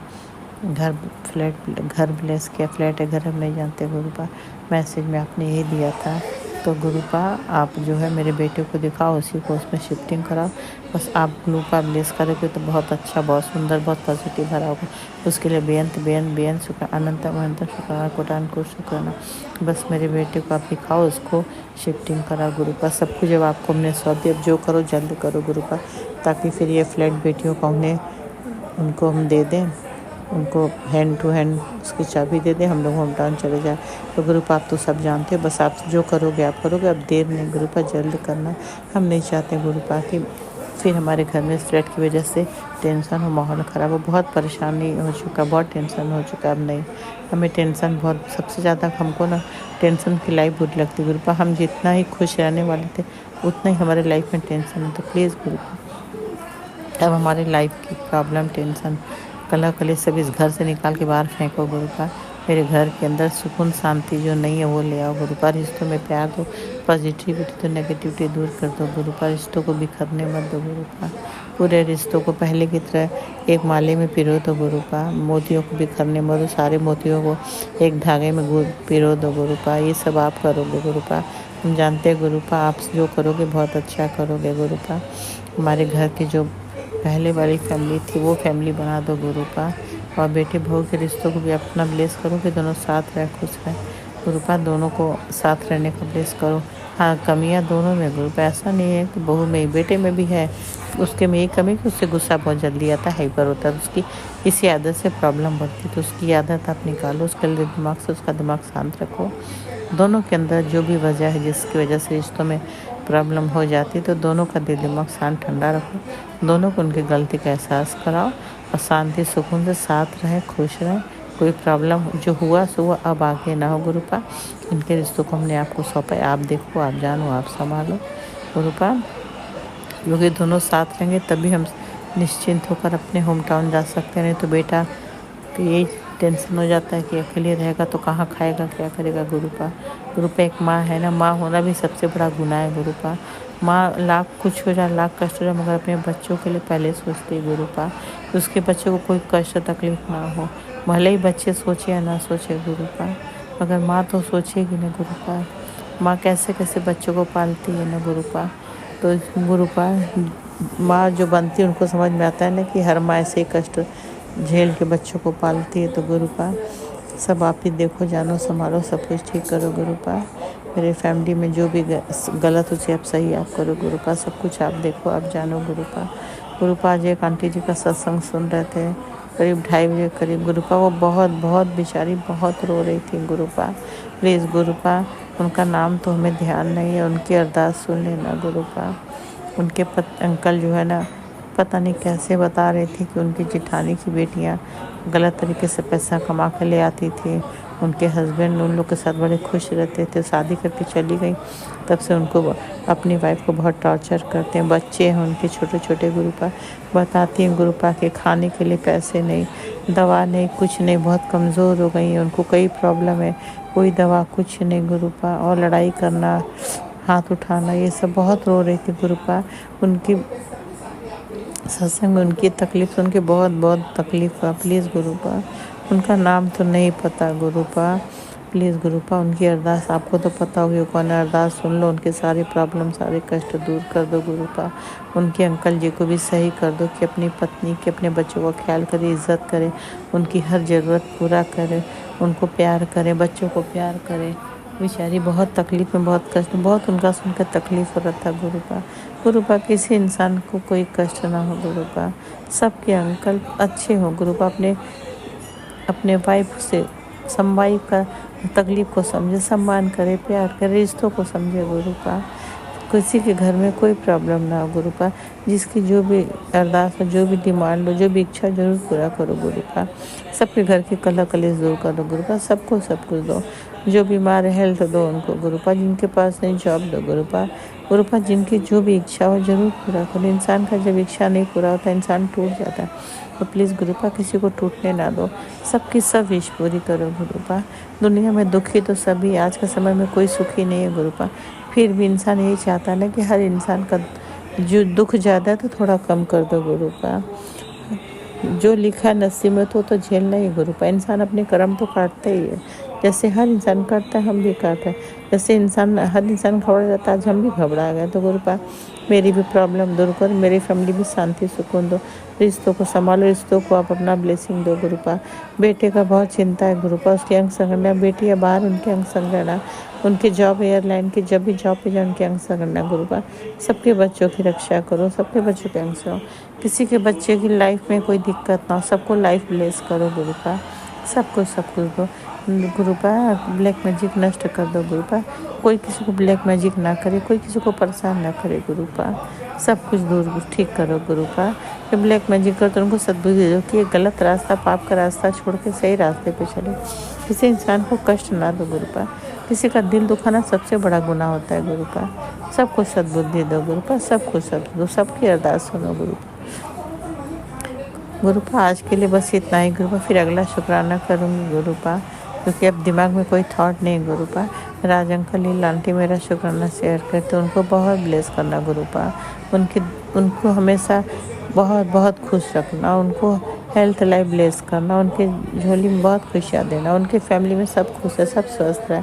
घर ब्लेस किया, फ्लैट है, घर हम नहीं जानते गुरुपा, मैसेज में आपने ये दिया था। तो गुरुपा आप जो है मेरे बेटे को दिखाओ, उसी को उसमें शिफ्टिंग कराओ। बस आप गुरुपा ब्लेस करोगे तो बहुत अच्छा, बहुत सुंदर, बहुत पॉजिटिव भरा होगा। उसके लिए बेअंत शुक्र, अनंत अनंत शुक्राना, कोटान को शुक्राना। बस मेरे बेटे को आप दिखाओ, उसको शिफ्टिंग करा गुरुपा। सब कुछ जब आपको हमने सौंप दिया, अब जो करो जल्द करो गुरुपा, ताकि फिर ये फ्लैट बेटियों को उनको हम दे दें, उनको हैंड टू हैंड उसकी चाबी दे दें, हम लोग होम टाउन चले जाए। तो गुरुपा आप तो सब जानते हो, बस आप जो करोगे आप करोगे, अब देर नहीं गुरुपा, जल्द करना। हम नहीं चाहते गुरुपा कि फिर हमारे घर में फ्लैट की वजह से टेंशन हो, माहौल ख़राब हो, बहुत परेशानी हो चुका, बहुत टेंशन हो चुका। अब नहीं, हमें टेंशन बहुत, सबसे ज़्यादा हमको ना टेंशन की लाइफ बुरी लगती गुरुपा। हम जितना ही खुश रहने वाले थे उतना ही हमारे लाइफ में टेंशन है। तो प्लीज़ गुरुपा अब हमारी लाइफ की प्रॉब्लम, टेंशन, कला कले सब इस घर से निकाल के बाहर फेंको गुरुपा। मेरे घर के अंदर सुकून शांति जो नहीं है वो ले आओ गुरुपा। रिश्तों में प्यार दो, पॉजिटिविटी तो नेगेटिविटी दूर कर दो गुरुपा। रिश्तों को बिखरने मत दो गुरुपा। पूरे रिश्तों को पहले की तरह एक माले में पिरो दो गुरुपा। मोतियों को बिखरने मत दो, सारे मोतियों को एक धागे में पिरो दो गुरुपा। ये सब आप करोगे गुरुपा, हम जानते हैं गुरुपा, आप जो करोगे बहुत अच्छा करोगे गुरुपा। हमारे घर की जो पहले वाली फैमिली थी वो फैमिली बना दो गुरुपा। और बेटे बहू के रिश्तों को भी अपना ब्लेस करो कि दोनों साथ रहे, खुश रहे गुरुपा। दोनों को साथ रहने का ब्लेस करो। हाँ, कमियां दोनों में गुरुपा, ऐसा नहीं है कि बहू में, बेटे में भी है, उसके में ये कमी कि उससे गुस्सा बहुत जल्दी आता है, हाइपर होता है, उसकी इसी आदत से प्रॉब्लम बढ़ती है। तो उसकी आदत आप निकालो, उसके लिए दिमाग से उसका दिमाग शांत रखो। दोनों के अंदर जो भी वजह है जिसकी वजह से रिश्तों में प्रॉब्लम हो जाती है, तो दोनों का दिल दिमाग शांत ठंडा रखो। दोनों को उनकी गलती का एहसास कराओ और शांति सुकून से साथ रहें, खुश रहें। कोई प्रॉब्लम जो हुआ सो हुआ, अब आगे ना हो गुरुपा। इनके रिश्तों को हमने आपको सौंपा है, आप देखो, आप जानो, आप संभालो गुरुपा। क्योंकि दोनों साथ रहेंगे तभी हम निश्चिंत होकर अपने होम टाउन जा सकते हैं। नहीं तो बेटा कि ये टेंशन हो जाता है कि अकेले रहेगा तो कहाँ खाएगा, क्या करेगा गुरुपा एक माँ है ना, माँ होना भी सबसे बड़ा गुनाह है गुरुपा। माँ लाख कुछ हो जाए, लाख कष्ट हो जाए, मगर अपने बच्चों के लिए पहले सोचती है गुरुपा, उसके बच्चों को कोई कष्ट तकलीफ ना हो, भले ही बच्चे सोचे या ना सोचे गुरुपा, मगर माँ तो सोचेगी ना गुरुपा। माँ कैसे कैसे बच्चों को पालती है ना गुरुपा। तो गुरुपा माँ जो बनती है उनको समझ में आता है ना कि हर माँ ऐसे ही कष्ट झेल के बच्चों को पालती है। तो गुरुपा सब आप ही देखो, जानो, संभालो, सब कुछ ठीक करो गुरुपा। मेरे फैमिली में जो भी गलत उसे आप सही आप करो गुरुपा। सब कुछ आप देखो, आप जानो गुरुपा। आज एक आंटी जी का सत्संग सुन रहे थे करीब 2:30 बजे करीब गुरुपा। वो बहुत बेचारी बहुत रो रही थी गुरुपा। प्लीज़ गुरुपा, उनका नाम तो हमें ध्यान नहीं है, उनकी अरदास सुन लेना गुरुपा। उनके अंकल जो है ना, पता नहीं कैसे बता रही थी कि उनकी जेठानी की बेटियां गलत तरीके से पैसा कमा कर ले आती थी। उनके हस्बैंड उन लोग के साथ बड़े खुश रहते थे, शादी करके चली गई, तब से उनको अपनी वाइफ को बहुत टॉर्चर करते हैं। बच्चे हैं उनके छोटे छोटे गुरुपा। बताती हैं गुरुपा के खाने के लिए पैसे नहीं, दवा नहीं, कुछ नहीं, बहुत कमज़ोर हो गई हैं, उनको कई प्रॉब्लम है, कोई दवा कुछ नहीं गुरुपा। और लड़ाई करना, हाथ उठाना, ये सब बहुत रो रही थी गुरुपा। उनकी सत्संग में उनकी तकलीफ सुन के बहुत तकलीफ हुआ। प्लीज़ गुरुपा, उनका नाम तो नहीं पता गुरुपा। प्लीज़ गुरुपा, उनकी अरदास आपको तो पता होगी कौन है, अरदास सुन लो, उनके सारे प्रॉब्लम सारे कष्ट दूर कर दो गुरुपा। उनके अंकल जी को भी सही कर दो कि अपनी पत्नी के, अपने बच्चों का ख्याल करे, इज़्ज़त करे, उनकी हर ज़रूरत पूरा करे, उनको प्यार करे, बच्चों को प्यार करे। बेचारी बहुत तकलीफ़ में, बहुत कष्ट, बहुत उनका सुनकर तकलीफ़ हो रहा था गुरुपा। किसी इंसान को कोई कष्ट ना हो गुरुपा। सबके अंकल अच्छे हो गुरुपा, अपने वाइफ से वाइफ का तकलीफ़ को समझे, सम्मान करे, प्यार करे, रिश्तों को समझे गुरुपा। किसी के घर में कोई प्रॉब्लम ना हो गुरुपा। जिसकी जो भी अरदास हो, जो भी डिमांड हो, जो भी इच्छा, जरूर पूरा करो गुरुपा। सबके घर की कलह कलेश दूर करो गुरुपा। सबको सब कुछ दो, जो बीमार है हेल्थ दो उनको गुरुपा, जिनके पास नहीं जॉब दो गुरुपा। जिनकी जो भी इच्छा हो जरूर पूरा करो। इंसान का जब इच्छा नहीं पूरा होता, इंसान टूट जाता है। तो प्लीज़ गुरुपा, किसी को टूटने ना दो, सबकी सब विश पूरी करो गुरुपा। दुनिया में दुखी तो सभी, आज के समय में कोई सुखी नहीं है गुरुपा। फिर भी इंसान यही चाहता है ना कि हर इंसान का जो दुख ज़्यादा है तो थोड़ा कम कर दो गुरुपा। जो लिखा नसीब में तो झेलना ही गुरुपा। इंसान अपने कर्म तो काटता ही है, जैसे हर इंसान करता है, हम भी काटते हैं। जैसे हर इंसान घबरा जाता है, आज हम भी घबरा गए। तो गुरुपा, मेरी भी प्रॉब्लम दूर कर, मेरी फैमिली भी शांति सुकून दो, रिश्तों को संभालो, रिश्तों को आप अपना ब्लेसिंग दो गुरुपा। बेटे का बहुत चिंता है गुरुपा, उसके अंग संग रहना, बेटी है बाहर उनके अंग संग रहना, उनकी जॉब एयरलाइन की, जब भी जॉब पे जाए उनके अंग संग रहना गुरुपा। सबके बच्चों की रक्षा करो, सबके बच्चों के अंग से हो, किसी के बच्चे की लाइफ में कोई दिक्कत ना हो, सबको लाइफ ब्लेस करो गुरुपा। सबको सब कुछ दो गुरुपा। ब्लैक मैजिक नष्ट कर दो गुरुपा। कोई किसी को ब्लैक मैजिक ना करे, कोई किसी को परेशान ना करे गुरुपा। सब कुछ दूर ठीक करो गुरुपा। जब ब्लैक मैजिक करो तो उनको सद्बुद्धि दो कि गलत रास्ता, पाप का रास्ता छोड़ के सही रास्ते पे चलो। किसी इंसान को कष्ट ना दो गुरुपा। किसी का दिल दुखाना सबसे बड़ा गुनाह होता है गुरुपा। सबको सद्बुद्धि दो गुरुपा, सबको सब दो, सबकी अरदास सुनो गुरुपा। आज के लिए बस इतना ही गुरुपा, फिर अगला शुक्राना करूँगी गुरुपा, क्योंकि अब दिमाग में कोई थॉट नहीं गुरुपा। राज अंकल लीला आंटी मेरा शुक्राना शेयर करते, उनको बहुत ब्लेस करना गुरुपा। उनको हमेशा बहुत खुश रखना, उनको हेल्थ लाइफ ब्लेस करना, उनके झोली में बहुत खुशियाँ देना, उनके फैमिली में सब खुश है, सब स्वस्थ रहे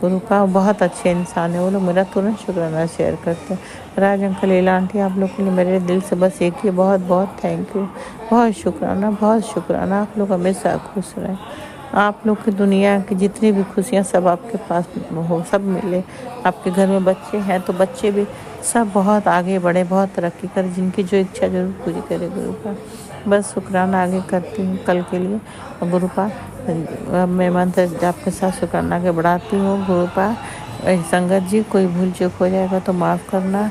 गुरुपा। बहुत अच्छे इंसान है वो लोग, मेरा तुरंत शुक्राना शेयर करते हैं। राज अंकल लीला आंटी, आप लोग के लिए मेरे दिल से बस एक ही बहुत थैंक यू, बहुत शुक्राना। आप लोग हमेशा खुश रहें। आप लोग की दुनिया की जितनी भी खुशियाँ सब आपके पास हो, सब मिले। आपके घर में बच्चे हैं तो बच्चे भी सब बहुत आगे बढ़े, बहुत तरक्की करें, जिनकी जो इच्छा जरूर पूरी करे गुरुपा। बस शुक्राना आगे करती हूँ कल के लिए गुरुपा। मैं मंत्र जाप के साथ शुक्राना के बढ़ाती हूँ गुरुपा। संगत जी, कोई भूल चूक हो जाएगा तो माफ़ करना।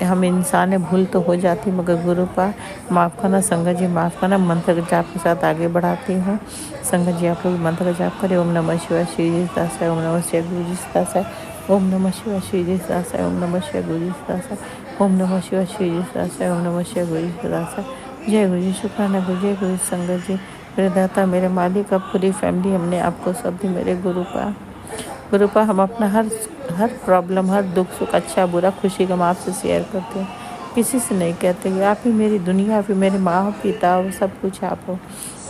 हम इंसान है, भूल तो हो जाती, मगर गुरुपा माफ़ करना। संगत जी माफ़ करना। मंत्र जाप के साथ आगे बढ़ाती हूँ। संगत जी आप लोग मंत्र जाप करें। ओम नमः शिवाय श्री जी दासाय, ओम नमः शिवाय गुरु जी दासाय, ओम नमः शिवाय श्री जी दासाय, ओम नमः शिवाय गुरु जी दासाय, ओम नमः शिवाय श्री जी दासाय, ओम नमः शिवाय गुरु जी दासाय। जय गुरु जी, शुक्राना गुरु, जय गुरु संगत जी, मेरे दाता, मेरे मालिक, अब पूरी फैमिली हमने आपको सब दी मेरे गुरु पा हम अपना हर प्रॉब्लम, हर दुख सुख, अच्छा बुरा, खुशी गम आपसे शेयर करते हैं, किसी से नहीं कहते कि आप ही मेरी दुनिया, आप ही मेरे माँ पिता हो, सब कुछ आप हो।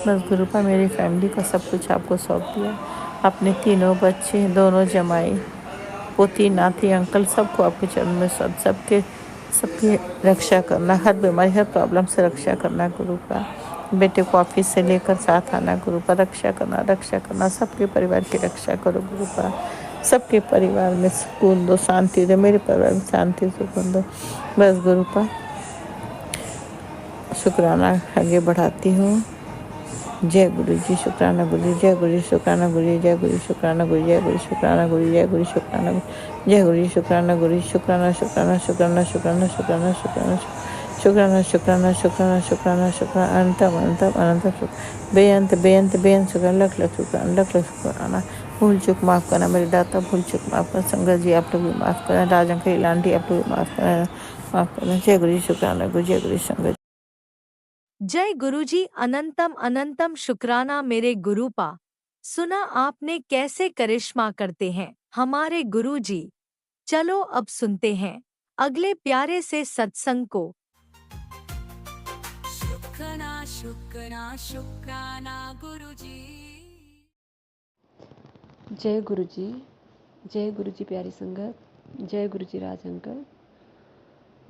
बस गुरु पा मेरी फैमिली का सब कुछ आपको सौंप दिया। अपने तीनों बच्चे, दोनों जमाई, पोती, नाती, अंकल, सबको आपके चरण में सबकी रक्षा करना, हर बीमारी, हर प्रॉब्लम से रक्षा करना गुरु पा। बेटे को ऑफिस से लेकर साथ आना गुरु पा, रक्षा करना, सबके परिवार की रक्षा करो गुरु पा। सबके परिवार में सुकून दो, शांति दो, मेरे परिवार में शांति सुकून दो। बस गुरु पा शुक्राना आगे बढ़ाती हूँ। जय गुरु जी, शुक्राना गुरु जी, जय गुरु जी, शुक्राना गुरु जी, जय गुरु जी, शुक्राना गुरु जी, जय गुरु जी, शुक्राना गुरु जी, जय गुरु जी, शुक्राना गुरु, जय गुरु जी, शुक्राना गुरु जी, शुक्राना शुक्राना शुक्राना शुक्राना शुक्राना शुक्राना शुक्राना शुक्राना शुक्राना शुक्राना शुक्राना अनंतम अनंतम अनंतम बेअंत बेअंत बेअंत शुक्राना लख लख शुक्राना। भूल चूक माफ़ करना मेरे दाता, भूल चूक माफ़ करना। संगत जी आप लोग भी माफ़ करना, राजंकर लांडी आप लोग भी माफ़ करना। जय गुरु जी, शुक्राना गुरु, जय गुरु जी, संगत। जय गुरुजी, अनंतम अनंतम शुक्राना मेरे गुरुपा। सुना आपने कैसे करिश्मा करते हैं हमारे गुरुजी। चलो अब सुनते हैं अगले प्यारे से सत्संग को। शुक्राना शुक्राना शुक्राना गुरुजी। जय गुरु जी, जय गुरु जी प्यारी संगत, जय गुरु जी राज अंकल।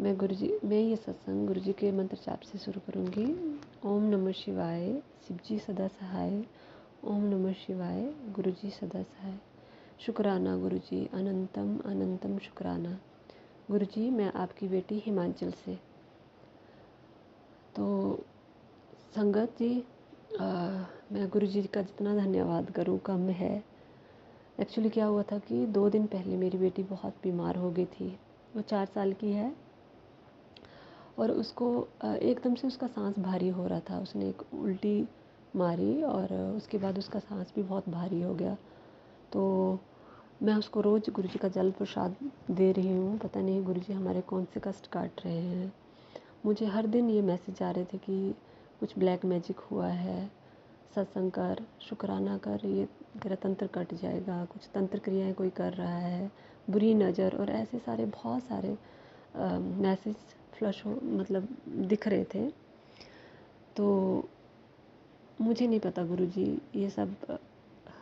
मैं ये सत्संग गुरु जी के मंत्र जाप से शुरू करूँगी। ओम नमः शिवाय, शिव जी सदा सहाय। ओम नमः शिवाय, गुरु जी सदा सहाय। शुक्राना गुरु जी, अनंतम अनंतम शुक्राना। गुरु जी, मैं आपकी बेटी हिमाचल से। तो संगत जी, मैं गुरु जी का जितना धन्यवाद करूँ कम है। एक्चुअली क्या हुआ था कि 2 दिन पहले मेरी बेटी बहुत बीमार हो गई थी। वो 4 साल की है और उसको एकदम से उसका सांस भारी हो रहा था। उसने एक उल्टी मारी और उसके बाद उसका सांस भी बहुत भारी हो गया। तो मैं उसको रोज़ गुरु जी का जल प्रसाद दे रही हूँ। पता नहीं गुरु जी हमारे कौन से कष्ट काट रहे हैं। मुझे हर दिन ये मैसेज आ रहे थे कि कुछ ब्लैक मैजिक हुआ है, सत्संग कर, शुक्राना कर, ये तेरा तंत्र कट जाएगा, कुछ तंत्र क्रियाएं कोई कर रहा है, बुरी नज़र, और ऐसे सारे बहुत सारे मैसेज फ्लश हो मतलब दिख रहे थे। तो मुझे नहीं पता गुरुजी ये सब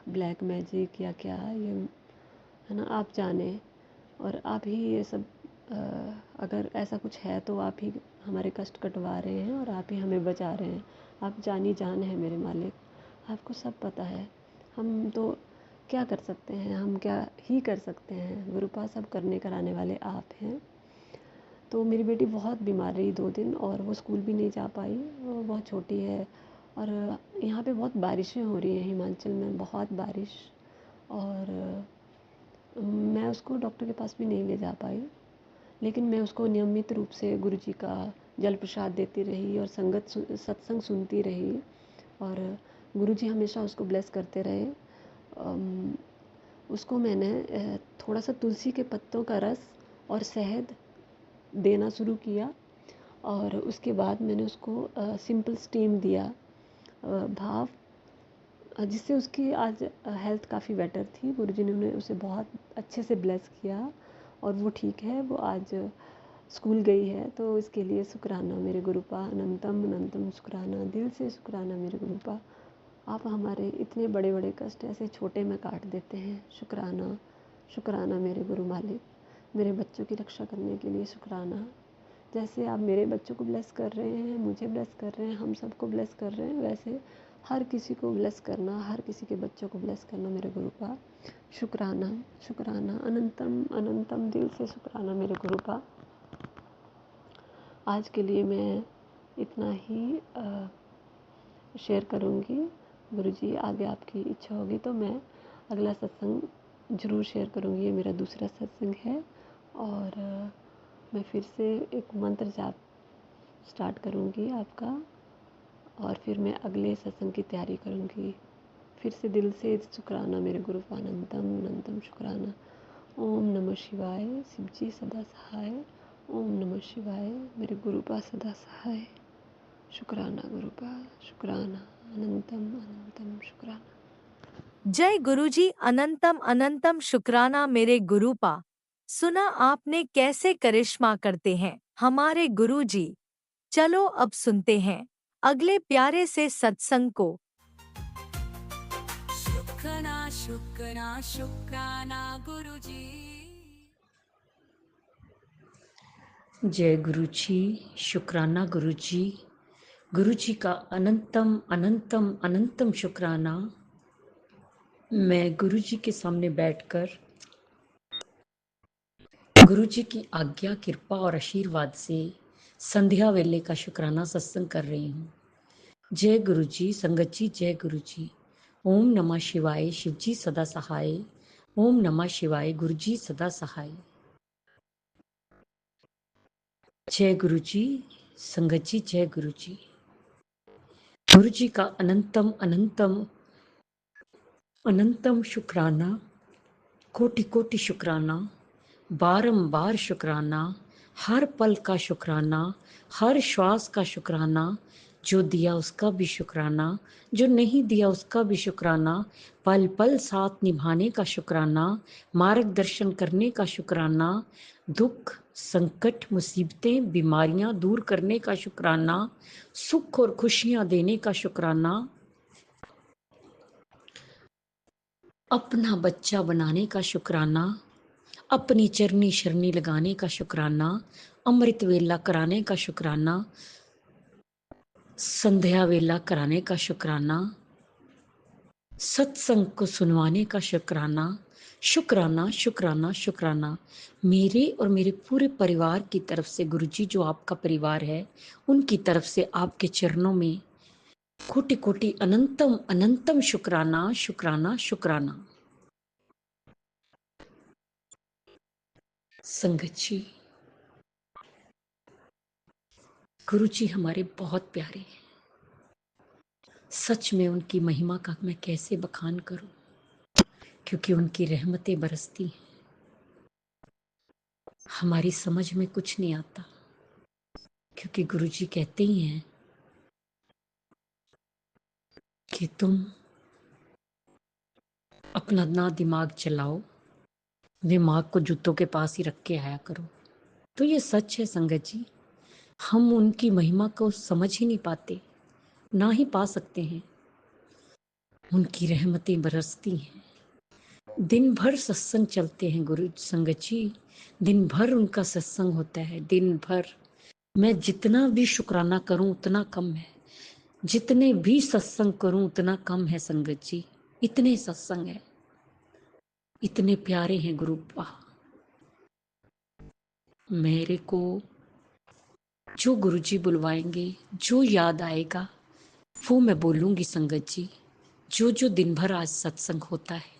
ब्लैक मैजिक या क्या ये है ना, आप जाने और आप ही ये सब अगर ऐसा कुछ है तो आप ही हमारे कष्ट कटवा रहे हैं और आप ही हमें बचा रहे हैं। आप जानी जान है मेरे मालिक, आपको सब पता है। हम तो क्या कर सकते हैं, हम क्या ही कर सकते हैं। गुरुपा सब करने कराने वाले आप हैं। तो मेरी बेटी बहुत बीमार रही 2 दिन और वो स्कूल भी नहीं जा पाई। वो बहुत छोटी है और यहाँ पे बहुत बारिशें हो रही हैं हिमाचल में, बहुत बारिश। और मैं उसको डॉक्टर के पास भी नहीं ले जा पाई, लेकिन मैं उसको नियमित रूप से गुरु जी का जल प्रसाद देती रही और सत्संग सुनती रही और गुरु जी हमेशा उसको ब्लेस करते रहे। उसको मैंने थोड़ा सा तुलसी के पत्तों का रस और शहद देना शुरू किया और उसके बाद मैंने उसको सिंपल स्टीम दिया भाप, जिससे उसकी आज हेल्थ काफ़ी बेटर थी। गुरुजी ने उन्हें उसे बहुत अच्छे से ब्लेस किया और वो ठीक है, वो आज स्कूल गई है। तो इसके लिए शुक्राना मेरे गुरुपा, अनंतम अनंतम शुक्राना, दिल से शुक्राना मेरे गुरुपा। आप हमारे इतने बड़े बड़े कष्ट ऐसे छोटे में काट देते हैं। शुक्राना शुक्राना मेरे गुरु मालिक, मेरे बच्चों की रक्षा करने के लिए शुक्राना। जैसे आप मेरे बच्चों को ब्लेस कर रहे हैं, मुझे ब्लेस कर रहे हैं, हम सबको ब्लेस कर रहे हैं, वैसे हर किसी को ब्लेस करना, हर किसी के बच्चों को ब्लेस करना मेरे गुरु का। शुक्राना शुक्राना, अनंतम अनंतम, दिल से शुक्राना मेरे गुरु का। आज के लिए मैं इतना ही शेयर करूँगी। गुरुजी आगे आपकी इच्छा होगी तो मैं अगला सत्संग ज़रूर शेयर करूँगी। ये मेरा दूसरा सत्संग है और मैं फिर से एक मंत्र जाप स्टार्ट करूँगी आपका और फिर मैं अगले सत्संग की तैयारी करूँगी। फिर से दिल से शुक्राना मेरे गुरु का, अनंतम अनंतम शुक्राना। ओम नमः शिवाय, शिव जी सदा सहाय। ओम नमः शिवाय, मेरे गुरु का सदा सहाय। शुक्राना गुरुपा, शुक्राना, अनंतम अनंतम शुक्राना। जय गुरुजी, अनंतम अनंतम शुक्राना मेरे गुरुपा। सुना आपने कैसे करिश्मा करते हैं हमारे गुरुजी। चलो अब सुनते हैं अगले प्यारे से सत्संग को। शुक्राना शुक्राना शुक्राना गुरुजी। जय गुरु जी, शुक्राना गुरु जी। गुरु जी का अनंतम अनंतम अनंतम शुक्राना। मैं गुरु जी के सामने बैठकर गुरु जी की आज्ञा, कृपा और आशीर्वाद से संध्या वेले का शुक्राना सत्संग कर रही हूँ। जय गुरु जी, संगत जी जय गुरु जी। ओम नमः शिवाय, शिव जी सदा सहाय। ओम नमः शिवाय, गुरु जी सदा सहाय। जय गुरु जी, संगत जी जय गुरु जी। गुरु जी का अनंतम अनंतम अनंतम शुक्राना, कोटि कोटि शुक्राना, बारंबार शुक्राना, हर पल का शुक्राना, हर श्वास का शुक्राना, जो दिया उसका भी शुक्राना, जो नहीं दिया उसका भी शुक्राना, पल पल साथ निभाने का शुक्राना, मार्गदर्शन करने का शुक्राना, दुख संकट मुसीबतें बीमारियां दूर करने का शुक्राना, सुख और खुशियां देने का शुक्राना, अपना बच्चा बनाने का शुक्राना, अपनी चरनी शरनी लगाने का शुक्राना, अमृत वेला कराने का शुक्राना, संध्या वेला कराने का शुक्राना, सत्संग को सुनवाने का शुक्राना, शुक्राना शुक्राना शुक्राना। मेरे और मेरे पूरे परिवार की तरफ से गुरुजी, जो आपका परिवार है, उनकी तरफ से आपके चरणों में कोटि कोटि अनंतम अनंतम शुक्राना शुक्राना शुक्राना। संगत जी, गुरु जी हमारे बहुत प्यारे हैं। सच में उनकी महिमा का मैं कैसे बखान करूं, क्योंकि उनकी रहमतें बरसती हैं। हमारी समझ में कुछ नहीं आता, क्योंकि गुरु जी कहते ही हैं कि तुम अपना ना दिमाग चलाओ, दिमाग को जूतों के पास ही रख के आया करो। तो ये सच है संगत जी, हम उनकी महिमा को समझ ही नहीं पाते, ना ही पा सकते हैं। उनकी रहमतें बरसती हैं। दिन भर सत्संग चलते हैं गुरु संगत जी, दिन भर उनका सत्संग होता है, दिन भर। मैं जितना भी शुक्राना करूं उतना कम है, जितने भी सत्संग करूं उतना कम है संगत जी। इतने सत्संग है, इतने प्यारे हैं गुरुपा। मेरे को जो गुरुजी बुलवाएंगे, जो याद आएगा वो मैं बोलूंगी संगत जी। जो जो दिन भर आज सत्संग होता है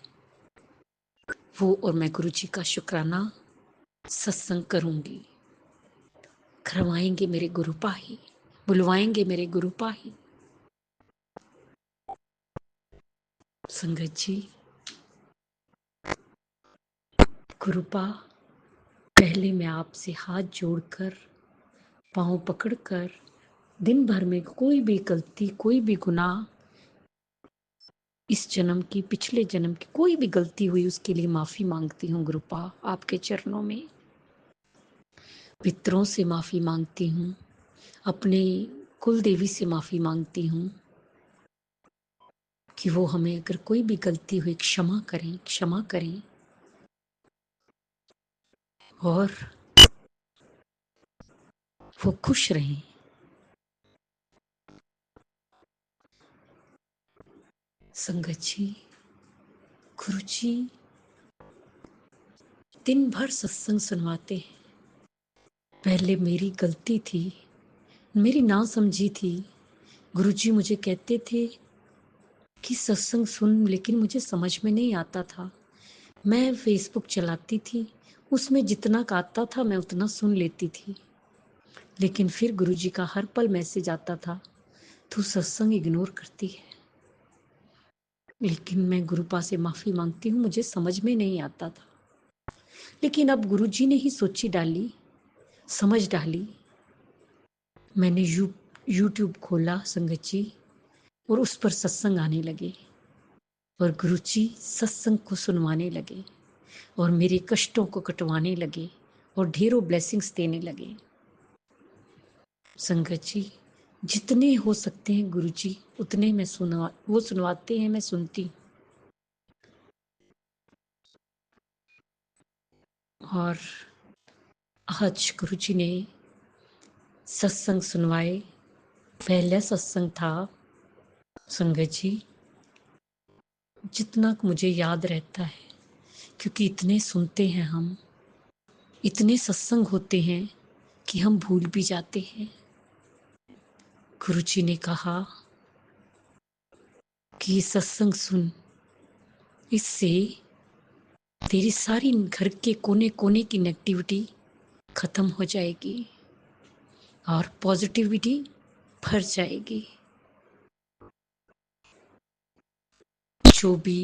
वो, और मैं गुरुजी का शुक्राना सत्संग करूंगी। करवाएंगे मेरे गुरुपा ही, बुलवाएंगे मेरे गुरुपा ही। संगत जी, गुरुपा, पहले मैं आपसे हाथ जोड़कर, पांव पकड़कर, दिन भर में कोई भी गलती, कोई भी गुनाह, इस जन्म की, पिछले जन्म की कोई भी गलती हुई उसके लिए माफी मांगती हूँ गुरुपा, आपके चरणों में। पितरों से माफी मांगती हूँ, अपने कुल देवी से माफी मांगती हूँ कि वो हमें अगर कोई भी गलती हुई क्षमा करें, क्षमा करें। और वो खुश रहें। संगत जी, गुरु जी दिन भर सत्संग सुनवाते हैं। पहले मेरी गलती थी, मेरी ना समझी थी। गुरुजी मुझे कहते थे कि सत्संग सुन, लेकिन मुझे समझ में नहीं आता था। मैं फेसबुक चलाती थी, उसमें जितना आता था मैं उतना सुन लेती थी, लेकिन फिर गुरुजी का हर पल मैसेज आता था, तू सत्संग इग्नोर करती है। लेकिन मैं गुरुपा से माफी मांगती हूँ, मुझे समझ में नहीं आता था। लेकिन अब गुरुजी ने ही सोची डाली, समझ डाली। मैंने यूट्यूब खोला संगत जी, और उस पर सत्संग आने लगे और गुरु जी सत्संग को सुनवाने लगे और मेरे कष्टों को कटवाने लगे और ढेरों ब्लेसिंग्स देने लगे। संगत जी, जितने हो सकते हैं गुरु जी उतने मैं वो सुनवाते हैं, मैं सुनती। और आज गुरु जी ने सत्संग सुनवाए। पहला सत्संग था संगत जी, जितना मुझे याद रहता है, क्योंकि इतने सुनते हैं हम, इतने सत्संग होते हैं कि हम भूल भी जाते हैं। गुरु जी ने कहा कि सत्संग सुन, इससे तेरी सारी घर के कोने कोने की नेगेटिविटी खत्म हो जाएगी और पॉजिटिविटी भर जाएगी। जो भी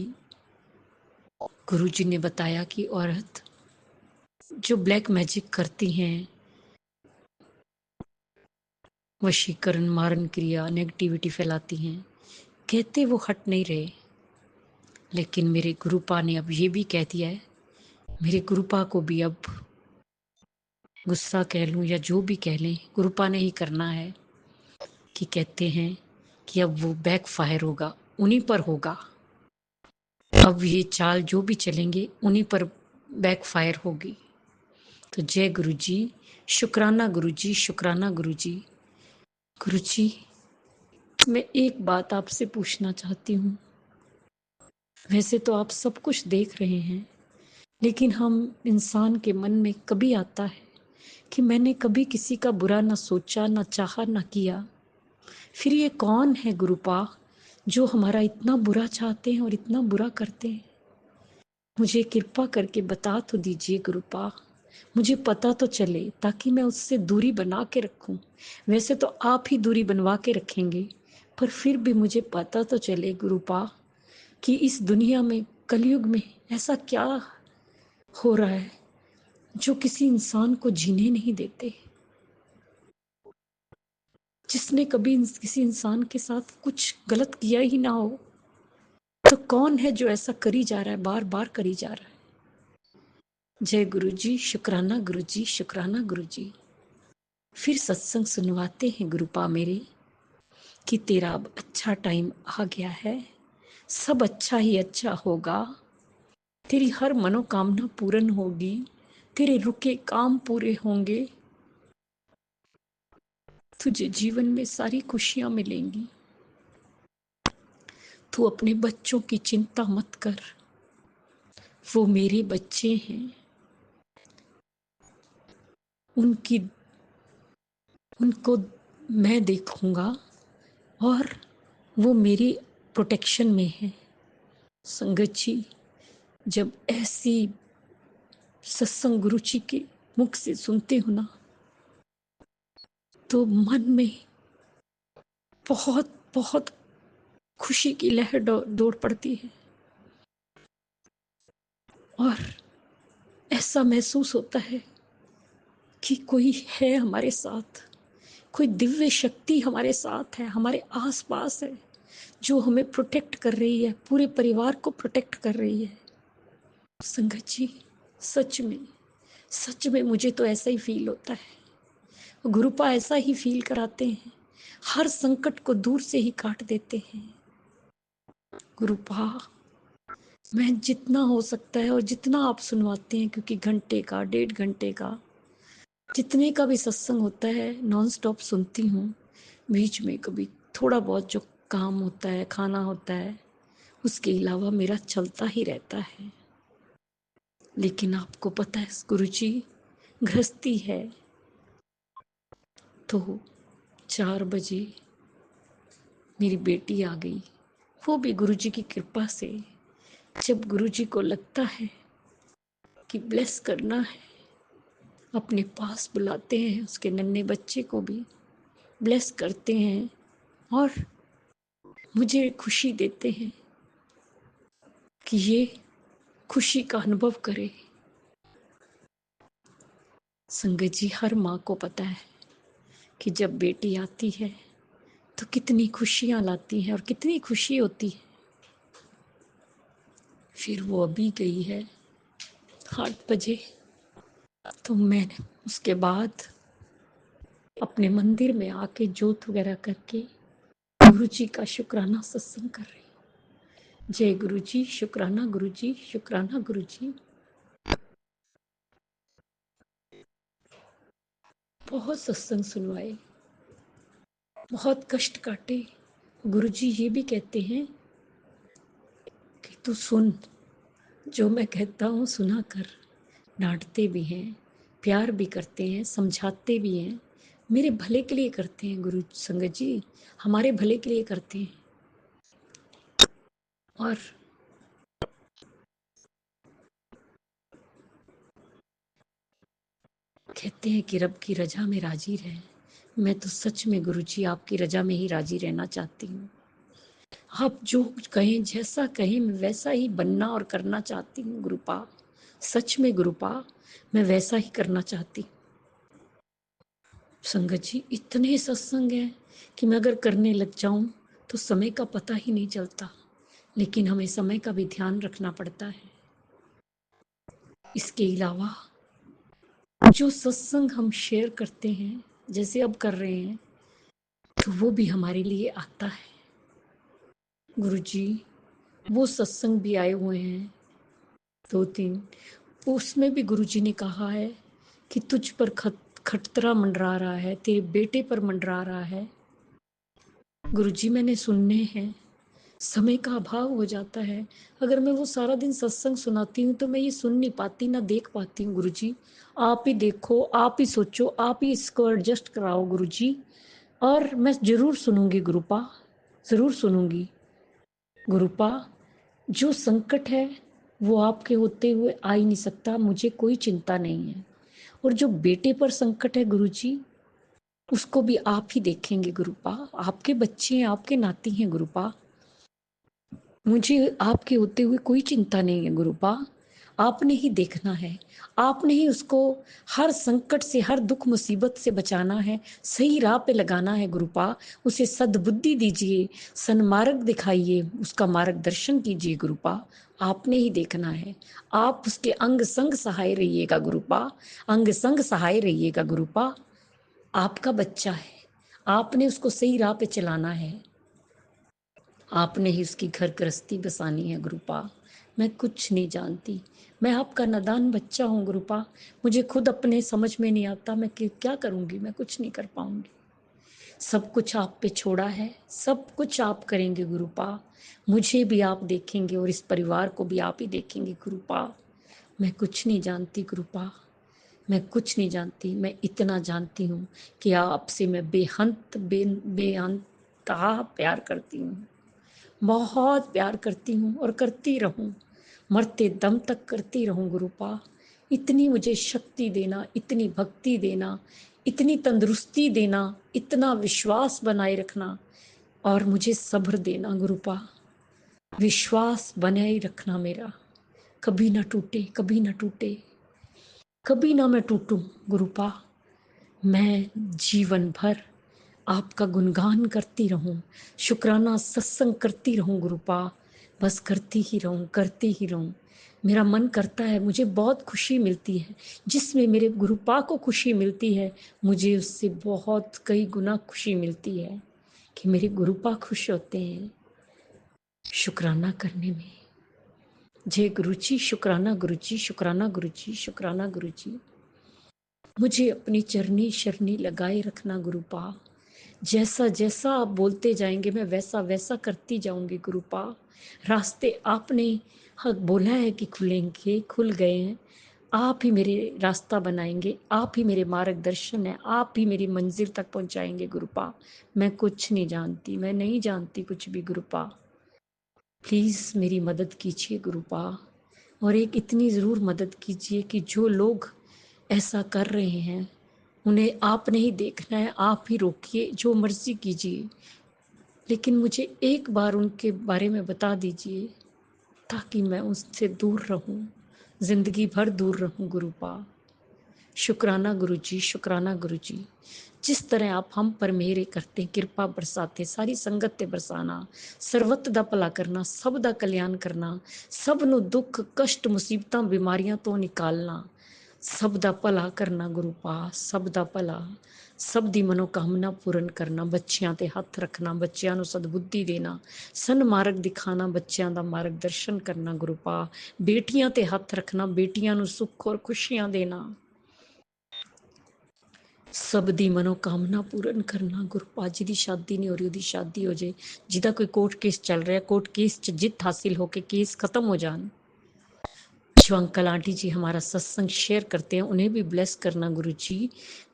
गुरु जी ने बताया कि औरत जो ब्लैक मैजिक करती हैं, वशीकरण, मारण क्रिया, नेगेटिविटी फैलाती हैं, कहते वो हट नहीं रहे। लेकिन मेरे गुरुपा ने अब ये भी कह दिया है, मेरे गुरुपा को भी अब गुस्सा कह लूं या जो भी कह लें, गुरुपा ने ही करना है कि कहते हैं कि अब वो बैक फायर होगा, उन्हीं पर होगा। अब ये चाल जो भी चलेंगे उन्हीं पर बैक फायर होगी। तो जय गुरु जी, शुक्राना गुरु जी, शुक्राना गुरु जी। गुरु जी, मैं एक बात आपसे पूछना चाहती हूँ। वैसे तो आप सब कुछ देख रहे हैं, लेकिन हम इंसान के मन में कभी आता है कि मैंने कभी किसी का बुरा ना सोचा, ना चाहा, ना किया। फिर ये कौन है गुरुपा जो हमारा इतना बुरा चाहते हैं और इतना बुरा करते हैं? मुझे कृपा करके बता तो दीजिए गुरुपा, मुझे पता तो चले, ताकि मैं उससे दूरी बना के रखूं। वैसे तो आप ही दूरी बनवा के रखेंगे, पर फिर भी मुझे पता तो चले गुरुपा कि इस दुनिया में, कलयुग में ऐसा क्या हो रहा है जो किसी इंसान को जीने नहीं देते। जिसने कभी किसी इंसान के साथ कुछ गलत किया ही ना हो, तो कौन है जो ऐसा करी जा रहा है, बार बार करी जा रहा है। जय गुरु जी, शुक्राना गुरु जी, शुक्राना गुरु जी। फिर सत्संग सुनवाते हैं गुरुपा मेरे कि तेरा अब अच्छा टाइम आ गया है, सब अच्छा ही अच्छा होगा, तेरी हर मनोकामना पूर्ण होगी, तेरे रुके काम पूरे होंगे, तुझे जीवन में सारी खुशियां मिलेंगी। तू अपने बच्चों की चिंता मत कर, वो मेरे बच्चे हैं, उनको मैं देखूंगा और वो मेरी प्रोटेक्शन में है। संगत जी, जब ऐसी सत्संग गुरु जी के मुख से सुनते हो ना, तो मन में बहुत बहुत खुशी की लहर दौड़ पड़ती है और ऐसा महसूस होता है कि कोई है हमारे साथ, कोई दिव्य शक्ति हमारे साथ है, हमारे आसपास है, जो हमें प्रोटेक्ट कर रही है, पूरे परिवार को प्रोटेक्ट कर रही है। संगत जी, सच में मुझे तो ऐसा ही फील होता है। गुरुपा ऐसा ही फील कराते हैं, हर संकट को दूर से ही काट देते हैं। गुरुपा, मैं जितना हो सकता है और जितना आप सुनवाते हैं, क्योंकि घंटे का, 1.5 घंटे का, जितने का भी सत्संग होता है नॉन स्टॉप सुनती हूँ। बीच में कभी थोड़ा बहुत जो काम होता है, खाना होता है, उसके अलावा मेरा चलता ही रहता है। लेकिन आपको पता है गुरुजी, गृहस्थी है, तो 4 बजे मेरी बेटी आ गई, वो भी गुरुजी की कृपा से। जब गुरुजी को लगता है कि ब्लेस करना है, अपने पास बुलाते हैं, उसके नन्हे बच्चे को भी ब्लेस करते हैं और मुझे खुशी देते हैं कि ये खुशी का अनुभव करे। संगत जी, हर माँ को पता है कि जब बेटी आती है तो कितनी खुशियाँ लाती हैं और कितनी खुशी होती है। फिर वो अभी गई है 8 बजे, तो मैंने उसके बाद अपने मंदिर में आके जोत वगैरह करके गुरु जी का शुक्राना सत्संग कर रही हूँ। जय गुरु जी, शुक्राना गुरु जी, शुक्राना गुरु जी। बहुत सत्संग सुनवाए, बहुत कष्ट काटे। गुरु जी ये भी कहते हैं कि तू सुन, जो मैं कहता हूँ सुना कर। डांटते भी हैं, प्यार भी करते हैं, समझाते भी हैं, मेरे भले के लिए करते हैं। गुरु संगत जी हमारे भले के लिए करते हैं। और कहते हैं कि रब की रजा में राजी रहे। मैं तो सच में गुरु जी आपकी रजा में ही राजी रहना चाहती हूँ। आप जो कहें, जैसा कहें, मैं वैसा ही बनना और करना चाहती हूँ गुरुपा। सच में गुरुपा मैं वैसा ही करना चाहती हूँ। संगत जी इतने सत्संग हैं कि मैं अगर करने लग जाऊं तो समय का पता ही नहीं चलता, लेकिन हमें समय का भी ध्यान रखना पड़ता है। इसके अलावा जो सत्संग हम शेयर करते हैं, जैसे अब कर रहे हैं, तो वो भी हमारे लिए आता है। गुरुजी वो सत्संग भी आए हुए हैं 2-3, उसमें भी गुरुजी ने कहा है कि तुझ पर खतरा मंडरा रहा है, तेरे बेटे पर मंडरा रहा है। गुरुजी मैंने सुनने हैं, समय का अभाव हो जाता है। अगर मैं वो सारा दिन सत्संग सुनाती हूँ तो मैं ये सुन नहीं पाती, ना देख पाती हूँ। गुरुजी आप ही देखो, आप ही सोचो, आप ही इसको एडजस्ट कराओ गुरुजी। और मैं ज़रूर सुनूंगी गुरुपा, ज़रूर सुनूंगी गुरुपा। जो संकट है वो आपके होते हुए आ ही नहीं सकता, मुझे कोई चिंता नहीं है। और जो बेटे पर संकट है गुरुजी, उसको भी आप ही देखेंगे गुरुपा। आपके बच्चे हैं, आपके नाती हैं गुरुपा। मुझे आपके होते हुए कोई चिंता नहीं है गुरुपा। आपने ही देखना है, आपने ही उसको हर संकट से, हर दुख मुसीबत से बचाना है, सही राह पे लगाना है गुरुपा। उसे सद्बुद्धि दीजिए, सन्मार्ग दिखाइए, उसका मार्गदर्शन कीजिए गुरुपा। आपने ही देखना है, आप उसके अंग संग सहाय रहिएगा गुरुपा, अंग संग सहाय रहिएगा गुरुपा। आपका बच्चा है, आपने उसको सही राह पे चलाना है, आपने ही उसकी घर गृहस्थी बसानी है गुरुपा। मैं कुछ नहीं जानती, मैं आपका नादान बच्चा हूँ गुरुपा। मुझे खुद अपने समझ में नहीं आता, मैं क्या करूँगी, मैं कुछ नहीं कर पाऊँगी। सब कुछ आप पे छोड़ा है, सब कुछ आप करेंगे गुरुपा। मुझे भी आप देखेंगे और इस परिवार को भी आप ही देखेंगे गुरुपा। मैं कुछ नहीं जानती गुरुपा, मैं कुछ नहीं जानती। मैं इतना जानती हूँ कि आपसे मैं बेअंतहा प्यार करती हूँ, बहुत प्यार करती हूँ और करती रहूँ, मरते दम तक करती रहूँ गुरुपा। इतनी मुझे शक्ति देना, इतनी भक्ति देना, इतनी तंदुरुस्ती देना, इतना विश्वास बनाए रखना और मुझे सब्र देना गुरुपा। विश्वास बनाए रखना मेरा, कभी ना टूटे, कभी ना टूटे, कभी ना मैं टूटूं गुरुपा। मैं जीवन भर आपका गुणगान करती रहूं, शुक्राना सत्संग करती रहूं गुरुपा। बस करती ही रहूं, करती ही रहूं। मेरा मन करता है, मुझे बहुत खुशी मिलती है जिसमें मेरे गुरुपा को खुशी मिलती है, मुझे उससे बहुत कई गुना खुशी मिलती है कि मेरे गुरुपा खुश होते हैं शुक्राना करने में। जय गुरुजी, शुक्राना गुरुजी, शुक्राना गुरुजी, शुक्राना गुरुजी। मुझे अपनी चरनी शरनी लगाए रखना गुरुपा। जैसा जैसा आप बोलते जाएंगे मैं वैसा वैसा करती जाऊंगी गुरुपा। रास्ते आपने बोला है कि खुलेंगे, खुल गए हैं। आप ही मेरे रास्ता बनाएंगे, आप ही मेरे मार्गदर्शन है, आप ही मेरी मंजिल तक पहुंचाएंगे गुरुपा। मैं कुछ नहीं जानती, मैं नहीं जानती कुछ भी गुरुपा। प्लीज़ मेरी मदद कीजिए गुरुपा। और एक इतनी ज़रूर मदद कीजिए कि जो लोग ऐसा कर रहे हैं उन्हें आपने ही देखना है, आप ही रोकिए, जो मर्जी कीजिए, लेकिन मुझे एक बार उनके बारे में बता दीजिए ताकि मैं उससे दूर रहूं, जिंदगी भर दूर रहूं गुरुपा। शुक्राना गुरु जी, शुक्राना गुरु जी। जिस तरह आप हम पर मेहरे करते, किरपा बरसाते, सारी संगत ते बरसाना, ਸਰਬੱਤ ਦਾ ਭਲਾ ਕਰਨਾ, ਸਭ ਦਾ ਕਲਿਆਣ ਕਰਨਾ, ਸਭ ਨੂੰ ਦੁੱਖ ਕਸ਼ਟ ਮੁਸੀਬਤਾਂ ਬਿਮਾਰੀਆਂ ਤੋਂ ਨਿਕਾਲਣਾ, ਸਭ ਦਾ ਭਲਾ ਕਰਨਾ ਗੁਰੂ ਪਾਸ, ਸਭ ਦਾ ਭਲਾ, ਸਭ ਦੀ ਮਨੋਕਾਮਨਾ ਪੂਰਨ ਕਰਨਾ, ਬੱਚਿਆਂ ਤੇ ਹੱਥ ਰੱਖਣਾ, ਬੱਚਿਆਂ ਨੂੰ ਸਦਬੁੱਧੀ ਦੇਣਾ, ਸਨਮਾਰਗ ਦਿਖਾਣਾ, ਬੱਚਿਆਂ ਦਾ ਮਾਰਗਦਰਸ਼ਨ ਕਰਨਾ ਗੁਰੂ ਪਾ, ਬੇਟੀਆਂ ਤੇ ਹੱਥ ਰੱਖਣਾ, ਬੇਟੀਆਂ ਨੂੰ ਸੁੱਖ ਔਰ ਖੁਸ਼ੀਆਂ ਦੇਣਾ, ਸਭ ਦੀ ਮਨੋਕਾਮਨਾ ਪੂਰਨ ਕਰਨਾ ਗੁਰੂ ਪਾ। ਜਿਹਦੀ ਸ਼ਾਦੀ ਨਹੀਂ ਹੋ ਰਹੀ ਉਹਦੀ ਸ਼ਾਦੀ ਹੋ ਜਾਏ, ਜਿਹਦਾ ਕੋਈ ਕੋਰਟ ਕੇਸ ਚੱਲ ਰਿਹਾ कोर्ट केस च जित हासिल होके केस खत्म हो जान। जो अंकल आंटी जी हमारा सत्संग शेयर करते हैं उन्हें भी ब्लेस करना गुरु जी।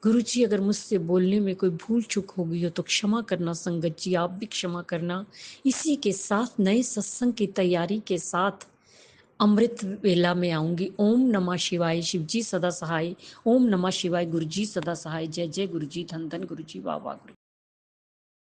गुरु जी अगर मुझसे बोलने में कोई भूल चूक हो गई हो तो क्षमा करना, संगत जी आप भी क्षमा करना। इसी के साथ नए सत्संग की तैयारी के साथ अमृत वेला में आऊंगी। ओम नमः शिवाय, शिव जी सदा सहाय। ओम नमः शिवाय, गुरु जी सदा सहाय। जय जय गुरु जी, धन धन गुरु जी, वाह वाह गुरु जी।